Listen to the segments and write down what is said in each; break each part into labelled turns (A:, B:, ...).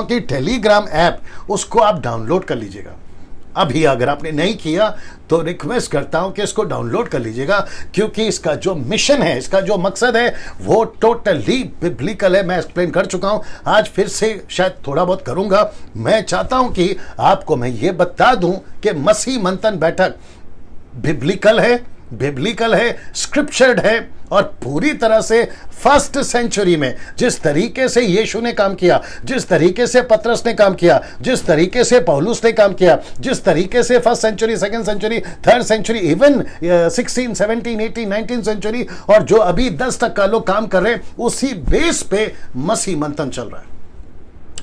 A: कि Telegram app उसको आप डाउनलोड कर लीजिएगा अभी। अगर आपने नहीं किया तो रिक्वेस्ट करता हूं कि इसको डाउनलोड कर लीजिएगा, क्योंकि इसका जो मिशन है, इसका जो मकसद है वो टोटली बिब्लिकल है। मैं एक्सप्लेन कर चुका हूं, आज फिर से शायद थोड़ा बहुत करूंगा। मैं चाहता हूं कि आपको मैं ये बता दूं कि मसीह मंथन बैठक बिब्लिकल है, स्क्रिप्चर्ड है, और पूरी तरह से फर्स्ट सेंचुरी में जिस तरीके से यीशु ने काम किया, जिस तरीके से पतरस ने काम किया, जिस तरीके से पौलुस ने काम किया, जिस तरीके से first century, second century, third century, even 16, 17, 18, 19 century, और जो अभी 10 तक का लोग काम कर रहे हैं, उसी बेस पे मसीह मंथन चल रहा है।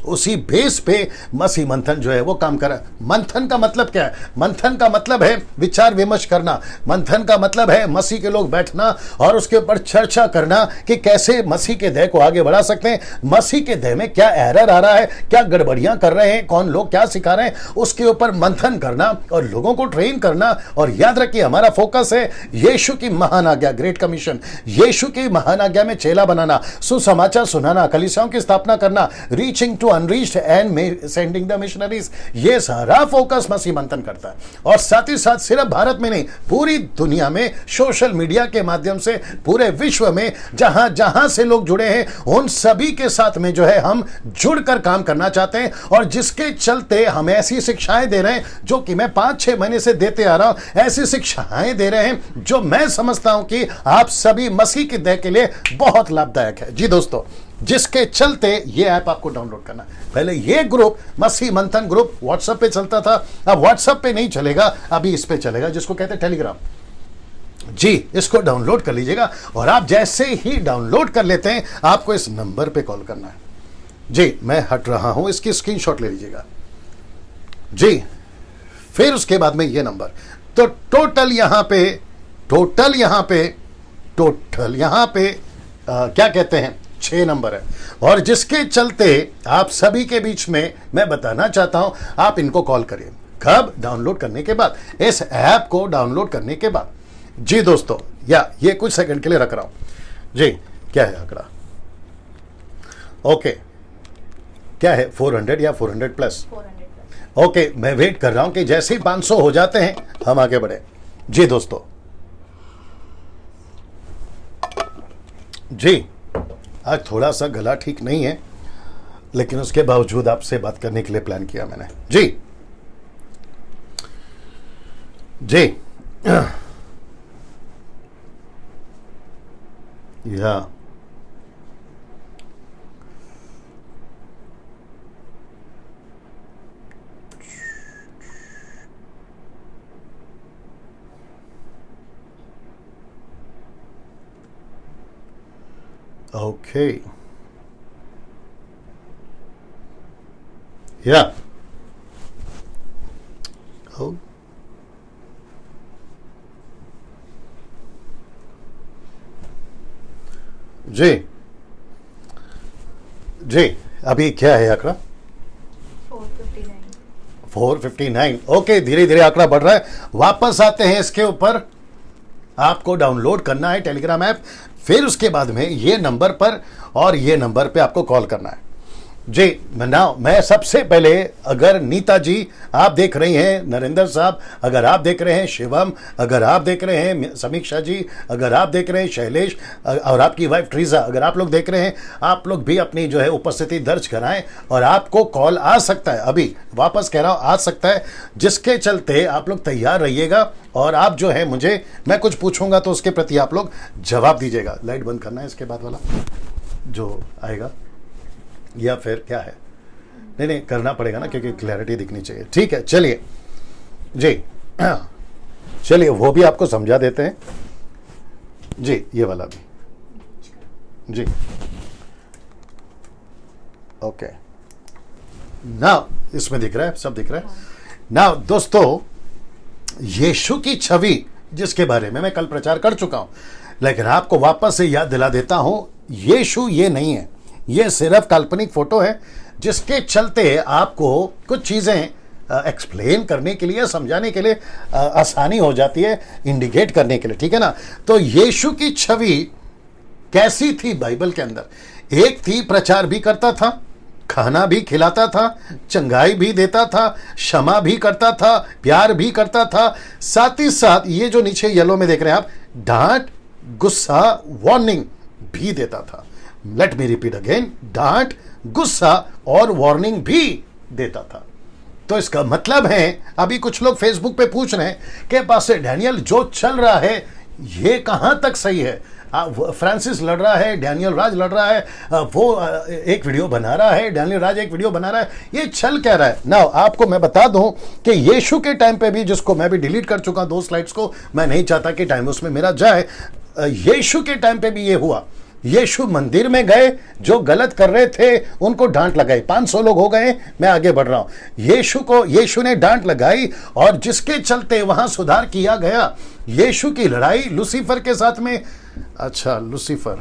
A: उसी बेस पे मसीह मंथन जो है वो काम कर रहा है। मंथन का मतलब क्या है? मंथन का मतलब है विचार विमर्श करना। मंथन का मतलब है मसीह के लोग बैठना और उसके ऊपर चर्चा करना कि कैसे मसीह के देह को आगे बढ़ा सकते हैं, मसीह के देह में क्या एरर आ रहा है, क्या गड़बड़ियां कर रहे हैं, कौन लोग क्या सिखा रहे हैं, उसके ऊपर मंथन करना और लोगों को ट्रेन करना। और याद रखिए, हमारा फोकस है यीशु की महान आज्ञा, ग्रेट कमीशन, यीशु की महान आज्ञा में चेला बनाना, सुसमाचार सुनाना, कलीसियाओं की स्थापना करना, reaching to unreached and sending the missionaries. ये सारा फोकस मसीह मंथन करता है। और साथ ही साथ सिर्फ भारत में नहीं, पूरी दुनिया में सोशल मीडिया के माध्यम से पूरे विश्व में जहां जहां से लोग जुड़े हैं उन सभी के साथ में जो है हम जुड़कर काम करना चाहते हैं। और जिसके चलते हम ऐसी शिक्षाएं दे रहे हैं जो कि मैं 5-6 महीने से देते आ रहा हूं। ऐसी शिक्षाएं दे रहे हैं जो मैं समझता हूं कि आप सभी मसीह के देह के लिए बहुत लाभदायक है। जी दोस्तों, जिसके चलते ये ऐप आपको डाउनलोड करना। पहले ये ग्रुप, मसीह मंथन ग्रुप, व्हाट्सएप पे चलता था, अब व्हाट्सएप पे नहीं चलेगा, अभी इस पे चलेगा, जिसको कहते हैं टेलीग्राम। जी, इसको डाउनलोड कर लीजिएगा। और आप जैसे ही डाउनलोड कर लेते हैं, आपको इस नंबर पे कॉल करना है। जी, मैं हट रहा हूं, इसकी स्क्रीनशॉट ले लीजिएगा। जी, फिर उसके बाद में ये नंबर, तो टोटल यहां पे क्या कहते हैं, 6 नंबर है। और जिसके चलते आप सभी के बीच में मैं बताना चाहता हूं, आप इनको कॉल करिए। कब? डाउनलोड करने के बाद, इस ऐप को डाउनलोड करने के बाद। जी दोस्तों, या ये कुछ सेकंड के लिए रख रहा हूं। जी, क्या है आंकड़ा? ओके, क्या है? 400 या 400 प्लस? 400 ओके, मैं वेट कर रहा हूं कि जैसे ही 500 हो जाते हैं हम आगे बढ़े। जी दोस्तों, जी, आज थोड़ा सा गला ठीक नहीं है, लेकिन उसके बावजूद आपसे बात करने के लिए प्लान किया मैंने। जी जी, या okay, yeah, oh, जी जी, अभी क्या है आंकड़ा? 459। ओके, धीरे धीरे आंकड़ा बढ़ रहा है। वापस आते हैं इसके ऊपर। आपको डाउनलोड करना है टेलीग्राम ऐप, फिर उसके बाद में ये नंबर पर और ये नंबर पे आपको कॉल करना है। जी, मैं सबसे पहले, अगर नीता जी आप देख रही हैं, नरेंद्र साहब अगर आप देख रहे हैं, शिवम अगर आप देख रहे हैं, समीक्षा जी अगर आप देख रहे हैं, शैलेश और आपकी वाइफ ट्रीजा अगर आप लोग देख रहे हैं, आप लोग भी अपनी जो है उपस्थिति दर्ज कराएं और आपको कॉल आ सकता है। अभी वापस कह रहा हूं, आ सकता है, जिसके चलते आप लोग तैयार रहिएगा। और आप जो है मैं कुछ पूछूंगा तो उसके प्रति आप लोग जवाब दीजिएगा। लाइट बंद करना है इसके बाद वाला जो आएगा, या फिर क्या है? नहीं, करना पड़ेगा ना, क्योंकि क्लैरिटी दिखनी चाहिए। ठीक है, चलिए जी, चलिए वो भी आपको समझा देते हैं। जी, ये वाला भी जी, ओके, नाउ इसमें दिख रहा है, सब दिख रहा है। नाउ दोस्तों, यीशु की छवि जिसके बारे में मैं कल प्रचार कर चुका हूं, लेकिन आपको वापस से याद दिला देता हूं, यीशु ये नहीं है, ये सिर्फ काल्पनिक फोटो है, जिसके चलते आपको कुछ चीजें एक्सप्लेन करने के लिए, समझाने के लिए आसानी हो जाती है, इंडिकेट करने के लिए। ठीक है ना? तो यीशु की छवि कैसी थी बाइबल के अंदर? एक थी, प्रचार भी करता था, खाना भी खिलाता था, चंगाई भी देता था, क्षमा भी करता था, प्यार भी करता था। साथ ही साथ ये जो नीचे येलो में देख रहे हैं आप, डांट, गुस्सा, वार्निंग भी देता था। लेट मी रिपीट अगेन, डांट, गुस्सा और वार्निंग भी देता था। तो इसका मतलब है, अभी कुछ लोग फेसबुक पे पूछ रहे हैं कि पास्टर डैनियल जो चल रहा है ये कहां तक सही है? फ्रांसिस लड़ रहा है, डैनियल राज लड़ रहा है, वो एक वीडियो बना रहा है, डैनियल राज एक वीडियो बना रहा है, ये चल क्या रहा है? ना आपको मैं बता दूं कि यीशु के टाइम पे भी, जिसको मैं भी डिलीट कर चुका 2 स्लाइड्स को, मैं नहीं चाहता कि टाइम उसमें मेरा जाए, यीशु के टाइम पे भी ये हुआ। यीशु मंदिर में गए, जो गलत कर रहे थे उनको डांट लगाई। 500 लोग हो गए, मैं आगे बढ़ रहा हूं। यीशु ने डांट लगाई और जिसके चलते वहां सुधार किया गया। यीशु की लड़ाई लूसीफर के साथ में, अच्छा लूसीफर,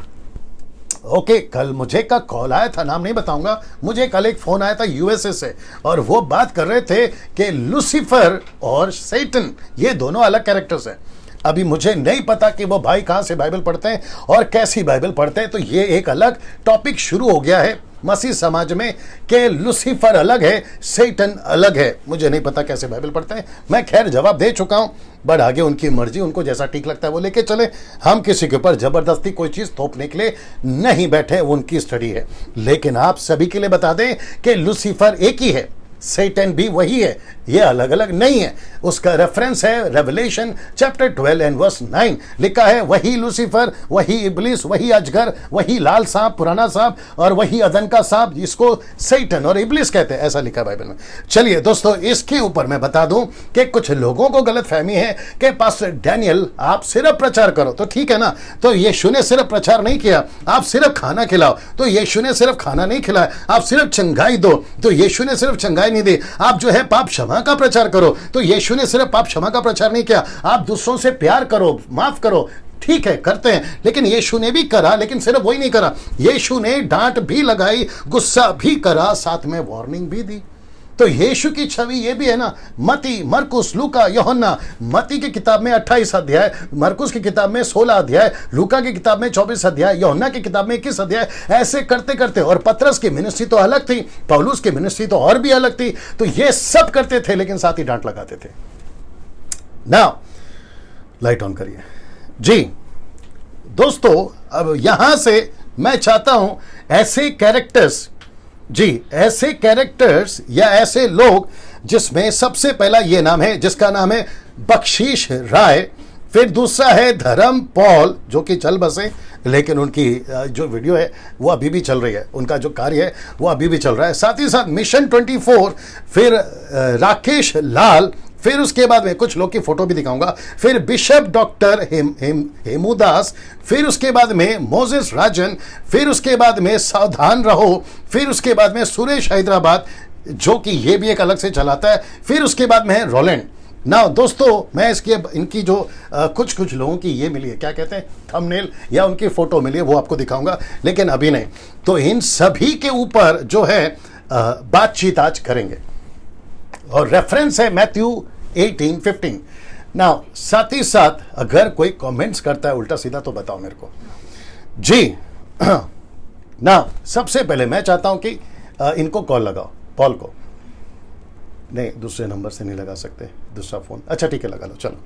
A: ओके, कल मुझे का कॉल आया था, नाम नहीं बताऊंगा, मुझे कल एक फोन आया था यूएसए से और वो बात कर रहे थे कि लूसीफर और सैटन ये दोनों अलग कैरेक्टर्स हैं। अभी मुझे नहीं पता कि वो भाई कहां से बाइबल पढ़ते हैं और कैसी बाइबल पढ़ते हैं, तो ये एक अलग टॉपिक शुरू हो गया है मसीह समाज में कि लूसीफर अलग है, सैटन अलग है। मुझे नहीं पता कैसे बाइबल पढ़ते हैं, मैं खैर जवाब दे चुका हूं, बट आगे उनकी मर्जी, उनको जैसा ठीक लगता है वो लेके चले। हम किसी के ऊपर जबरदस्ती कोई चीज थोपने के लिए नहीं बैठे, उनकी स्टडी है। लेकिन आप सभी के लिए बता दें कि लूसीफर एक ही है, सैटन भी वही है, ये अलग अलग नहीं है। उसका रेफरेंस है रेवलेशन चैप्टर 12 एंड वर्स 9, लिखा है वही लूसीफर, वही इब्लिस, वही अजगर, वही लाल सांप, पुराना सांप, और वही अदन का सांप, जिसको सैटन और इब्लिस कहते हैं, ऐसा लिखा है बाइबल में। चलिए दोस्तों, इसके ऊपर मैं बता दूं कि कुछ लोगों को गलत फहमी है कि पास्टर डैनियल आप सिर्फ प्रचार करो तो ठीक है ना, तो यीशु ने सिर्फ प्रचार नहीं किया। आप सिर्फ खाना खिलाओ तो यीशु ने सिर्फ खाना नहीं खिलाया। आप सिर्फ चंगाई दो तो यीशु ने सिर्फ चंगाई नहीं दी। आप जो है पाप क्षमा का प्रचार करो तो यीशु ने सिर्फ पाप क्षमा का प्रचार नहीं किया। आप दूसरों से प्यार करो, माफ करो, ठीक है करते हैं, लेकिन यीशु ने भी करा, लेकिन सिर्फ वही नहीं करा, यीशु ने डांट भी लगाई, गुस्सा भी करा, साथ में वार्निंग भी दी। तो यीशु की छवि ये भी है ना, मती, मरकुस, लूका, यूहन्ना। मती की किताब में 28 अध्याय, मरकुस की किताब में 16 अध्याय, लूका की किताब में 24 अध्याय, यूहन्ना की किताब में 21 अध्याय। ऐसे करते करते, और पतरस की मिनिस्ट्री तो अलग थी, पौलुस की मिनिस्ट्री तो और भी अलग थी। तो ये सब करते थे, लेकिन साथ ही डांट लगाते थे। नाउ लाइट ऑन करिए जी दोस्तों। अब यहां से मैं चाहता हूं ऐसे कैरेक्टर्स, जी ऐसे कैरेक्टर्स या ऐसे लोग, जिसमें सबसे पहला ये नाम है, जिसका नाम है बख्शीश राय। फिर दूसरा है धर्म पॉल, जो कि चल बसे, लेकिन उनकी जो वीडियो है वो अभी भी चल रही है, उनका जो कार्य है वो अभी भी चल रहा है। साथ ही साथ मिशन 24, फिर राकेश लाल, फिर उसके बाद में कुछ लोग की फोटो भी दिखाऊंगा, फिर बिशप डॉक्टर हेमुदास, फिर उसके बाद में मोजेस राजन, फिर उसके बाद में सावधान रहो, फिर उसके बाद में सुरेश हैदराबाद, जो कि ये भी एक अलग से चलाता है, फिर उसके बाद में है रोलैंड। ना दोस्तों, मैं इनकी जो कुछ लोगों की ये मिली है, क्या कहते हैं, थंबनेल या उनकी फोटो मिली है, वो आपको दिखाऊंगा, लेकिन अभी नहीं। तो इन सभी के ऊपर जो है बातचीत आज करेंगे, और रेफरेंस है मैथ्यू 18:15। ना साथ ही साथ अगर कोई कमेंट्स करता है उल्टा सीधा तो बताओ मेरे को जी। ना सबसे पहले मैं चाहता हूं कि इनको कॉल लगाओ, पॉल को। नहीं, दूसरे नंबर से नहीं लगा सकते, दूसरा फोन, अच्छा ठीक है लगा लो। चलो,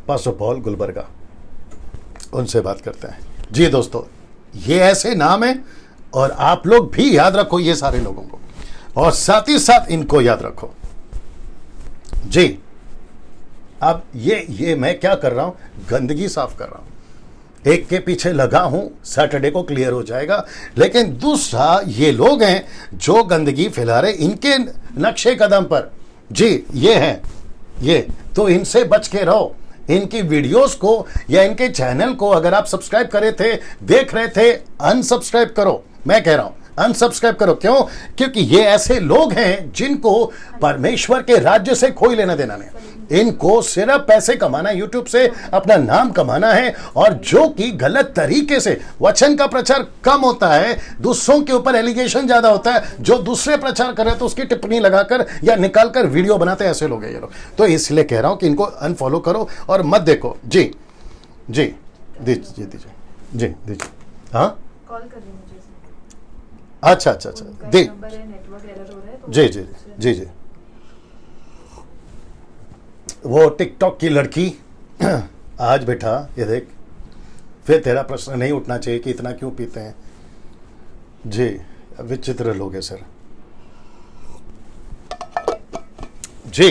A: पास्टर पॉल गुलबर्गा, उनसे बात करते हैं जी। दोस्तों, ये ऐसे नाम है, और आप लोग भी याद रखो ये सारे लोगों को, और साथ ही साथ इनको याद रखो जी। अब ये मैं क्या कर रहा हूं, गंदगी साफ कर रहा हूं, एक के पीछे लगा हूं, सैटरडे को क्लियर हो जाएगा। लेकिन दूसरा, ये लोग हैं जो गंदगी फैला रहे, इनके नक्शे कदम पर जी ये हैं, ये तो इनसे बच के रहो। इनकी वीडियोस को या इनके चैनल को अगर आप सब्सक्राइब करे थे, देख रहे थे, अनसब्सक्राइब करो। मैं कह रहा हूं अनसब्सक्राइब करो। क्यों? क्योंकि ये ऐसे लोग हैं जिनको परमेश्वर के राज्य से कोई लेना देना नहीं। इनको सिर्फ पैसे कमाना है, यूट्यूब से अपना नाम कमाना है, और जो कि गलत तरीके से, वचन का प्रचार कम होता है, दूसरों के ऊपर एलिगेशन ज्यादा होता है। जो दूसरे प्रचार कर रहे हैं तो उसकी टिप्पणी लगाकर या निकालकर वीडियो बनाते हैं, ऐसे लोग हैं ये लोग। तो इसलिए कह रहा हूं कि इनको अनफॉलो करो और मत देखो जी। जी दीजिए, जी दीजिए। हाँ,
B: कॉल कर रही हूँ
A: अच्छा अच्छा अच्छा,
B: उनका
A: दे,
B: नंबर है, नेटवर्क एरर हो रहा है तो
A: जी जी जी जी। वो टिकटॉक की लड़की आज बेटा ये देख, फिर तेरा प्रश्न नहीं उठना चाहिए कि इतना क्यों पीते हैं। जी, विचित्र लोग हैं सर। जी,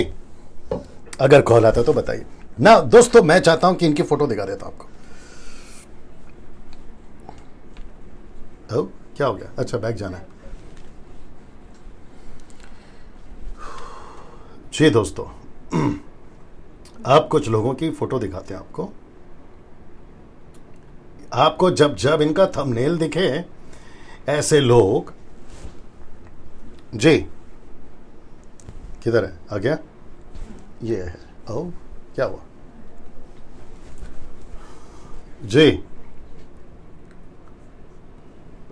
A: अगर कॉल आता तो बताइए ना दोस्तों। मैं चाहता हूं कि इनकी फोटो दिखा देता हूं आपको। ओ, क्या हो गया? अच्छा, बैग जाना है। जी दोस्तों, आप कुछ लोगों की फोटो दिखाते हैं आपको। आपको जब जब इनका थंबनेल दिखे, ऐसे लोग, जी किधर है? आ गया? ये है। ओ, क्या हुआ? जी,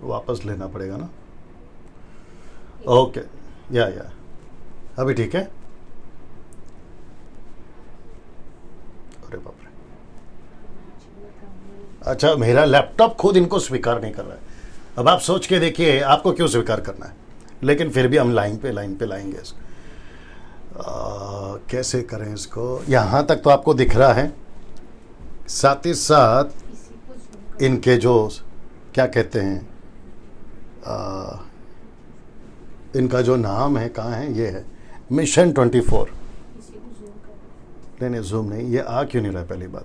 A: वापस लेना पड़ेगा ना? ओके, या अभी ठीक है? अरे बाप रे, अच्छा, मेरा लैपटॉप खुद इनको स्वीकार नहीं कर रहा है। अब आप सोच के देखिए, आपको क्यों स्वीकार करना है, लेकिन फिर भी हम लाइन पे लाएंगे इसको। कैसे करें इसको? यहाँ तक तो आपको दिख रहा है, साथ ही साथ इनके जो क्या कहते हैं, इनका जो नाम है, कहाँ है? ये है मिशन 24। नहीं, जूम नहीं, ये आ क्यों नहीं रहा है? पहली बात,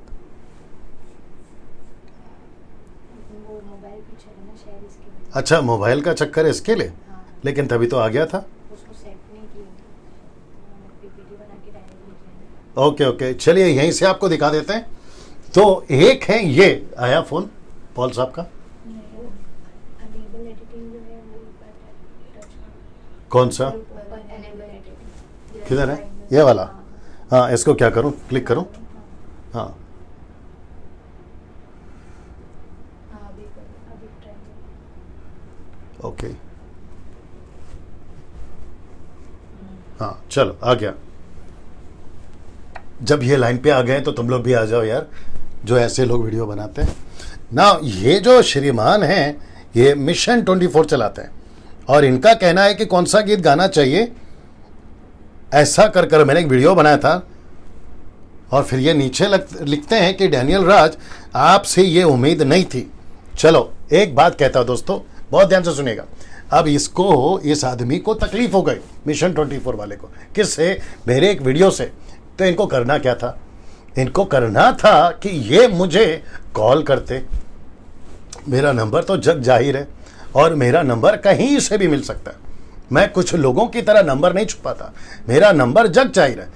A: अच्छा, मोबाइल का चक्कर है इसके लिए। लेकिन तभी तो आ गया था। ओके ओके, चलिए यहीं से आपको दिखा देते हैं। तो एक है, ये आया फोन पॉल साहब का। कौन सा? किधर है? ये वाला? हाँ, इसको क्या करूं? क्लिक करूं? हाँ, ओके, हाँ चलो, आ गया। जब ये लाइन पे आ गए तो तुम लोग भी आ जाओ यार, जो ऐसे लोग वीडियो बनाते हैं ना। ये जो श्रीमान हैं, ये मिशन 24 चलाते हैं, और इनका कहना है कि कौन सा गीत गाना चाहिए, ऐसा कर कर मैंने एक वीडियो बनाया था। और फिर ये नीचे लिखते हैं कि डैनियल राज, आपसे ये उम्मीद नहीं थी। चलो, एक बात कहता हूं दोस्तों, बहुत ध्यान से सुनिएगा। अब इसको, इस आदमी को तकलीफ हो गई, मिशन 24 वाले को। किससे? मेरे एक वीडियो से। तो इनको करना क्या था? इनको करना था कि ये मुझे कॉल करते। मेरा नंबर तो जग जाहिर है, और मेरा नंबर कहीं से भी मिल सकता है। मैं कुछ लोगों की तरह नंबर नहीं छुपाता, मेरा नंबर जग जाहिर है।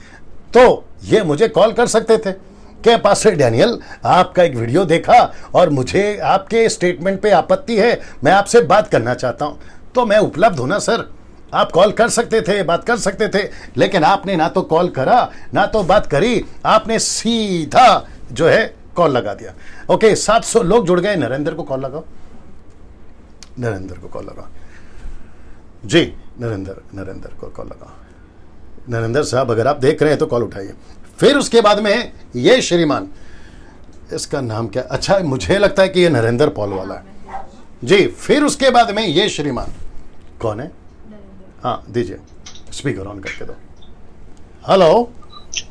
A: तो ये मुझे कॉल कर सकते थे कि पास्टर डैनियल, आपका एक वीडियो देखा और मुझे आपके स्टेटमेंट पे आपत्ति है, मैं आपसे बात करना चाहता हूं। तो मैं उपलब्ध हूं ना सर, आप कॉल कर सकते थे, बात कर सकते थे। लेकिन आपने ना तो कॉल करा, ना तो बात करी, आपने सीधा जो है कॉल लगा दिया। ओके, 700 लोग जुड़ गए। नरेंद्र को कॉल लगाओ, नरेंद्र को कॉल लगाओ जी, नरेंद्र को कॉल लगाओ। नरेंद्र साहब, अगर आप देख रहे हैं तो कॉल उठाइए। फिर उसके बाद में ये श्रीमान, इसका नाम क्या? अच्छा, मुझे लगता है कि ये नरेंद्र पॉल वाला है जी। फिर उसके बाद में ये श्रीमान, कौन है? हाँ, दीजिए, स्पीकर ऑन करके दो। हेलो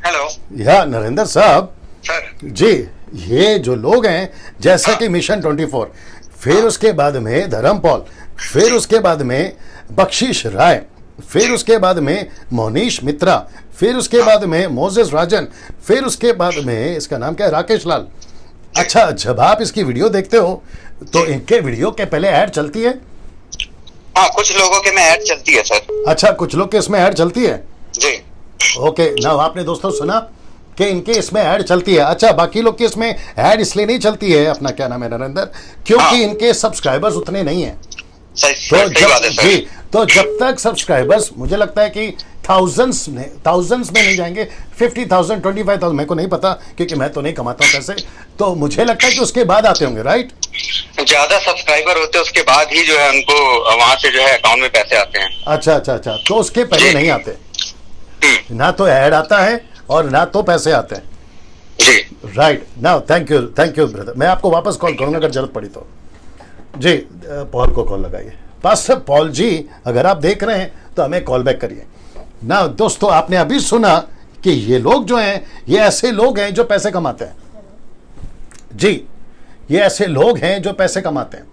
C: हेलो,
A: या नरेंद्र साहब
C: सर
A: जी। ये जो लोग हैं, जैसा कि मिशन 24, फिर उसके बाद में धर्मपॉल, फिर उसके बाद में बख्शीश राय, फिर उसके बाद में मोनीश मित्रा, फिर उसके बाद में मोजेस राजन, फिर उसके बाद में इसका नाम क्या है? राकेश लाल। अच्छा, जब आप इसकी वीडियो देखते हो तो इनके वीडियो के पहले ऐड चलती है?
C: हाँ, कुछ लोगों के में ऐड चलती है सर।
A: अच्छा, कुछ लोग के इसमें ऐड चलती है
C: जी।
A: ओके ना, आपने दोस्तों सुना कि इनके इसमें ऐड चलती है। अच्छा, बाकी लोग के इसमें ऐड इसलिए नहीं चलती है, अपना क्या नाम है नरेंद्र, क्योंकि इनके सब्सक्राइबर्स उतने नहीं है। तो तो जब तक सब्सक्राइबर्स, मुझे लगता है कि थाउजेंड्स में नहीं जाएंगे, 50,000 25,000, मेरे को नहीं पता क्योंकि मैं तो नहीं कमाता हूँ पैसे। तो मुझे लगता है कि उसके बाद आते होंगे, राइट?
C: ज्यादा सब्सक्राइबर होते उसके बाद ही जो है उनको वहां से जो है अकाउंट में पैसे आते हैं।
A: अच्छा, तो उसके पहले नहीं आते, ना तो ऐड आता है और ना तो पैसे आते हैं
C: जी।
A: Right now. Thank you brother. मैं आपको वापस कॉल करूंगा अगर जरूरत पड़ी तो। जी, पॉल को कॉल लगाइए। पास्टर पॉल जी, अगर आप देख रहे हैं तो हमें कॉल बैक करिए ना। दोस्तों, आपने अभी सुना कि ये लोग जो हैं, ये ऐसे लोग हैं जो पैसे कमाते हैं जी, ये ऐसे लोग हैं जो पैसे कमाते हैं।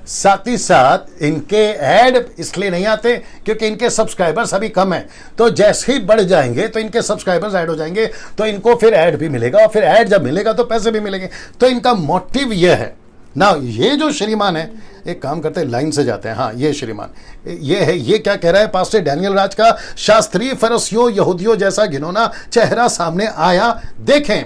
A: साथ ही साथ इनके ऐड इसलिए नहीं आते क्योंकि इनके सब्सक्राइबर्स अभी कम हैं, तो जैसे ही बढ़ जाएंगे तो इनके सब्सक्राइबर्स ऐड हो जाएंगे, तो इनको फिर ऐड भी मिलेगा, और फिर ऐड जब मिलेगा तो पैसे भी मिलेंगे। तो इनका मोटिव ये है ना। ये जो श्रीमान है, एक काम करते हैं, लाइन से जाते हैं। हाँ, ये श्रीमान ये है, ये क्या कह रहा है? पास्टर डैनियल राज का शास्त्रीय फरीसियों यहूदियों जैसा घिनौना चेहरा सामने आया, देखें।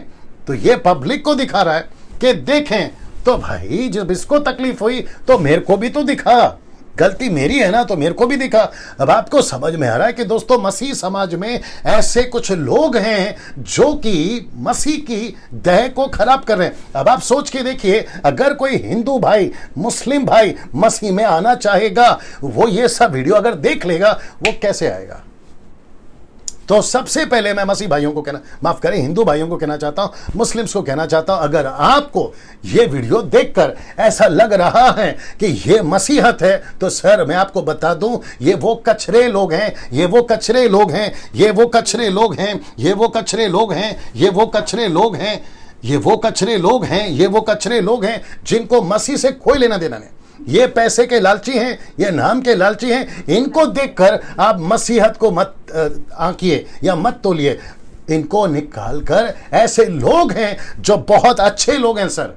A: तो ये पब्लिक को दिखा रहा है कि देखें। तो भाई, जब इसको तकलीफ हुई तो मेरे को भी तो दिखा, गलती मेरी है ना, तो मेरे को भी दिखा। अब आपको समझ में आ रहा है कि दोस्तों, मसीह समाज में ऐसे कुछ लोग हैं जो कि मसीह की देह को खराब कर रहे हैं। अब आप सोच के देखिए, अगर कोई हिंदू भाई, मुस्लिम भाई मसीह में आना चाहेगा, वो ये सब वीडियो अगर देख लेगा, वो कैसे आएगा? तो सबसे पहले मैं मसीह भाइयों को कहना, माफ करें, हिंदू भाइयों को कहना चाहता हूं, मुस्लिम्स को कहना चाहता हूं, अगर आपको ये वीडियो देखकर ऐसा लग रहा है कि ये मसीहत है, तो सर मैं आपको बता दूं, ये वो कचरे लोग हैं, ये वो कचरे लोग हैं, ये वो कचरे लोग हैं, ये वो कचरे लोग हैं, ये वो कचरे लोग हैं, ये वो कचरे लोग हैं, ये वो कचरे लोग हैं जिनको मसीह से कोई लेना देना नहीं। ये पैसे के लालची हैं, ये नाम के लालची हैं। इनको देखकर आप मसीहत को मत आंकिए या मत तोलिए। इनको निकाल कर ऐसे लोग हैं जो बहुत अच्छे लोग हैं सर,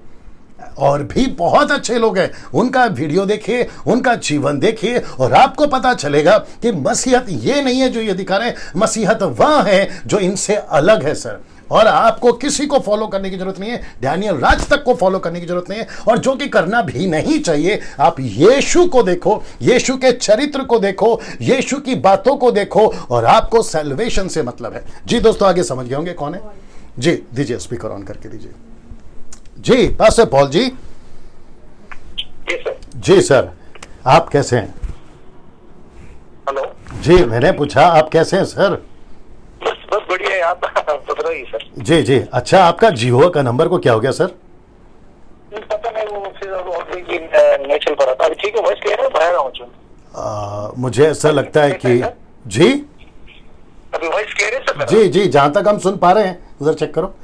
A: और भी बहुत अच्छे लोग हैं। उनका वीडियो देखिए, उनका जीवन देखिए, और आपको पता चलेगा कि मसीहत ये नहीं है जो ये दिखा रहे हैं, मसीहत वह है जो इनसे अलग है सर। और आपको किसी को फॉलो करने की जरूरत नहीं है, डैनियल राज तक को फॉलो करने की जरूरत नहीं है, और जो कि करना भी नहीं चाहिए। आप यीशु को देखो, यीशु के चरित्र को देखो, यीशु की बातों को देखो, और आपको सैल्वेशन से मतलब है। जी दोस्तों, आगे समझ गए होंगे कौन है। जी दीजिए, स्पीकर ऑन करके दीजिए। जी पास्टर पॉल जी। जी सर, आप कैसे हैं?
B: हेलो
A: जी, मैंने पूछा आप कैसे हैं सर?
B: बस बढ़िया है, आप बता रही सर।
A: जी जी, अच्छा, आपका जियो का नंबर को क्या हो गया सर?
B: पता नहीं, वो फिर नहीं चल पा रहा था। अभी ठीक है, वॉइस क्लियर है, बाहर आऊँ?
A: मुझे ऐसा लगता है कि जी,
B: अभी वॉइस क्लियर है सर?
A: जी जी, जहां तक हम सुन पा रहे हैं उधर चेक करो,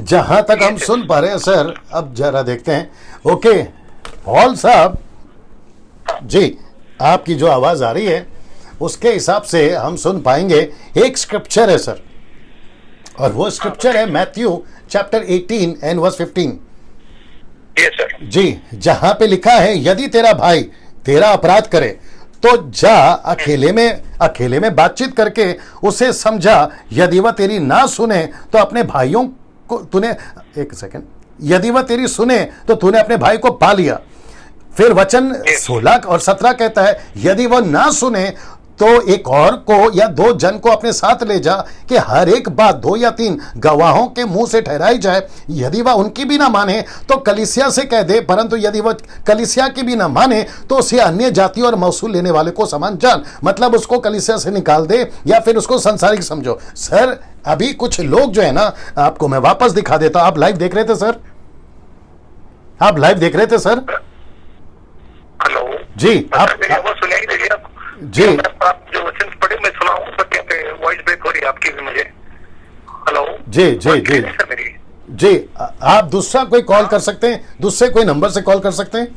A: जहां तक हम सुन पा रहे हैं सर। अब जरा देखते हैं। ओके पॉल साहब जी, आपकी जो आवाज आ रही है उसके हिसाब से हम सुन पाएंगे। एक स्क्रिप्चर है सर, और वो स्क्रिप्चर है Matthew chapter 18 and verse 15।
B: Yes sir.
A: जी, जहां पे लिखा है, यदि तेरा भाई तेरा अपराध करे तो जा अकेले में बातचीत करके उसे समझा। यदि वह तेरी ना सुने तो अपने भाइयों को तूने, एक सेकंड, यदि वह तेरी सुने तो तूने अपने भाई को पा लिया। फिर वचन 16 और 17 कहता है, यदि वह ना सुने तो एक और को या दो जन को अपने साथ ले जा, कि हर एक बात 2 या 3 गवाहों के मुंह से ठहराई जाए। यदि वह उनकी भी ना माने तो कलीसिया से कह दे, परंतु यदि वह कलीसिया की भी ना माने तो उसे अन्य जाति और मौसूल लेने वाले को समान जान। मतलब उसको कलीसिया से निकाल दे या फिर उसको संसारिक समझो। सर अभी कुछ लोग जो है ना, आपको मैं वापस दिखा देता हूं। आप लाइव देख रहे थे सर? आप लाइव देख रहे थे सर?
B: हेलो
A: जी, आप
B: सुनाई दे रही है?
A: जी,
B: आप जो वचन पढ़े मैं सुना हूँ, पर कहते हैं वॉइस ब्रेक हो रही है आपकी भी मुझे। हेलो
A: जी जी जी जी, आप दूसरा कोई कॉल कर सकते हैं, दूसरे कोई नंबर से कॉल कर सकते हैं?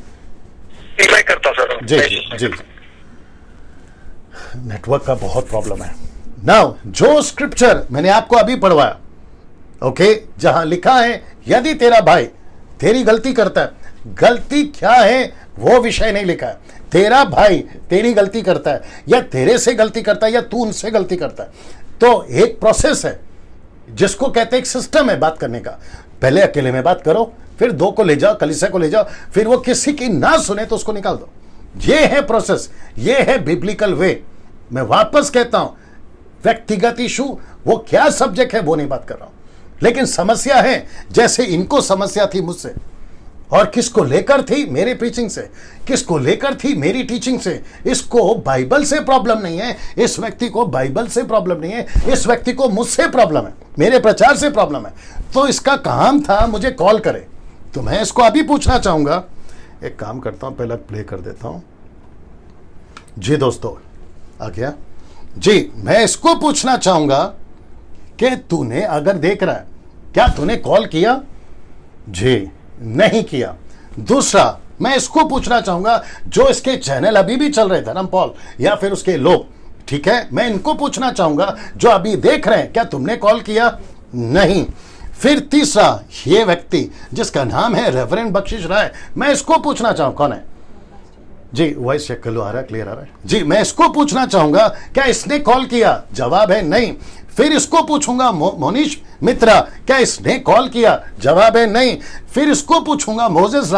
B: मैं करता हूँ सर।
A: जी जी जी, नेटवर्क का बहुत प्रॉब्लम है। नाउ जो स्क्रिप्चर मैंने आपको अभी पढ़वाया, ओके, जहां लिखा है यदि तेरा भाई तेरी गलती करता है, गलती क्या है वो विषय नहीं लिखा है। तेरा भाई तेरी गलती करता है, या तेरे से गलती करता है, या तू उनसे गलती करता है, तो एक प्रोसेस है जिसको कहते हैं, एक सिस्टम है बात करने का। पहले अकेले में बात करो, फिर 2 को ले जाओ, कलीसिया को ले जाओ, फिर वो किसी की ना सुने तो उसको निकाल दो। ये है प्रोसेस, ये है बिब्लिकल वे। मैं वापस कहता हूं, व्यक्तिगत इशू वो क्या सब्जेक्ट है वो नहीं बात कर रहा हूं, लेकिन समस्या है जैसे इनको समस्या थी मुझसे, और किसको लेकर थी? मेरे प्रीचिंग से। किसको लेकर थी? मेरी टीचिंग से। इसको बाइबल से प्रॉब्लम नहीं है, इस व्यक्ति को बाइबल से प्रॉब्लम नहीं है, इस व्यक्ति को मुझसे प्रॉब्लम है, मेरे प्रचार से प्रॉब्लम है। तो इसका काम था मुझे कॉल करे, तो मैं इसको अभी पूछना चाहूंगा। एक काम करता हूं, पहले प्ले कर देता हूं। जी दोस्तों, आ गया जी। मैं इसको पूछना चाहूंगा कि तूने अगर देख रहा है, क्या तूने कॉल किया? जी नहीं किया। दूसरा, मैं इसको पूछना चाहूंगा जो इसके चैनल अभी भी चल रहे, धर्मपाल या फिर उसके लोग, ठीक है, मैं इनको पूछना चाहूंगा जो अभी देख रहे हैं, क्या तुमने कॉल किया? नहीं। फिर तीसरा, ये व्यक्ति जिसका नाम है रेवरेंड बख्शिश राय, मैं इसको पूछना चाहूं, कौन है जी? वॉइस चेक कर लो, आ रहा है, क्लियर आ रहा है जी। मैं इसको पूछना चाहूंगा क्या इसने कॉल किया? जवाब है नहीं। फिर इसको पूछूंगा मोनीश मित्रा, क्या इसने कॉल किया? जवाब है नहीं। फिर इसको पूछूंगा मोजेस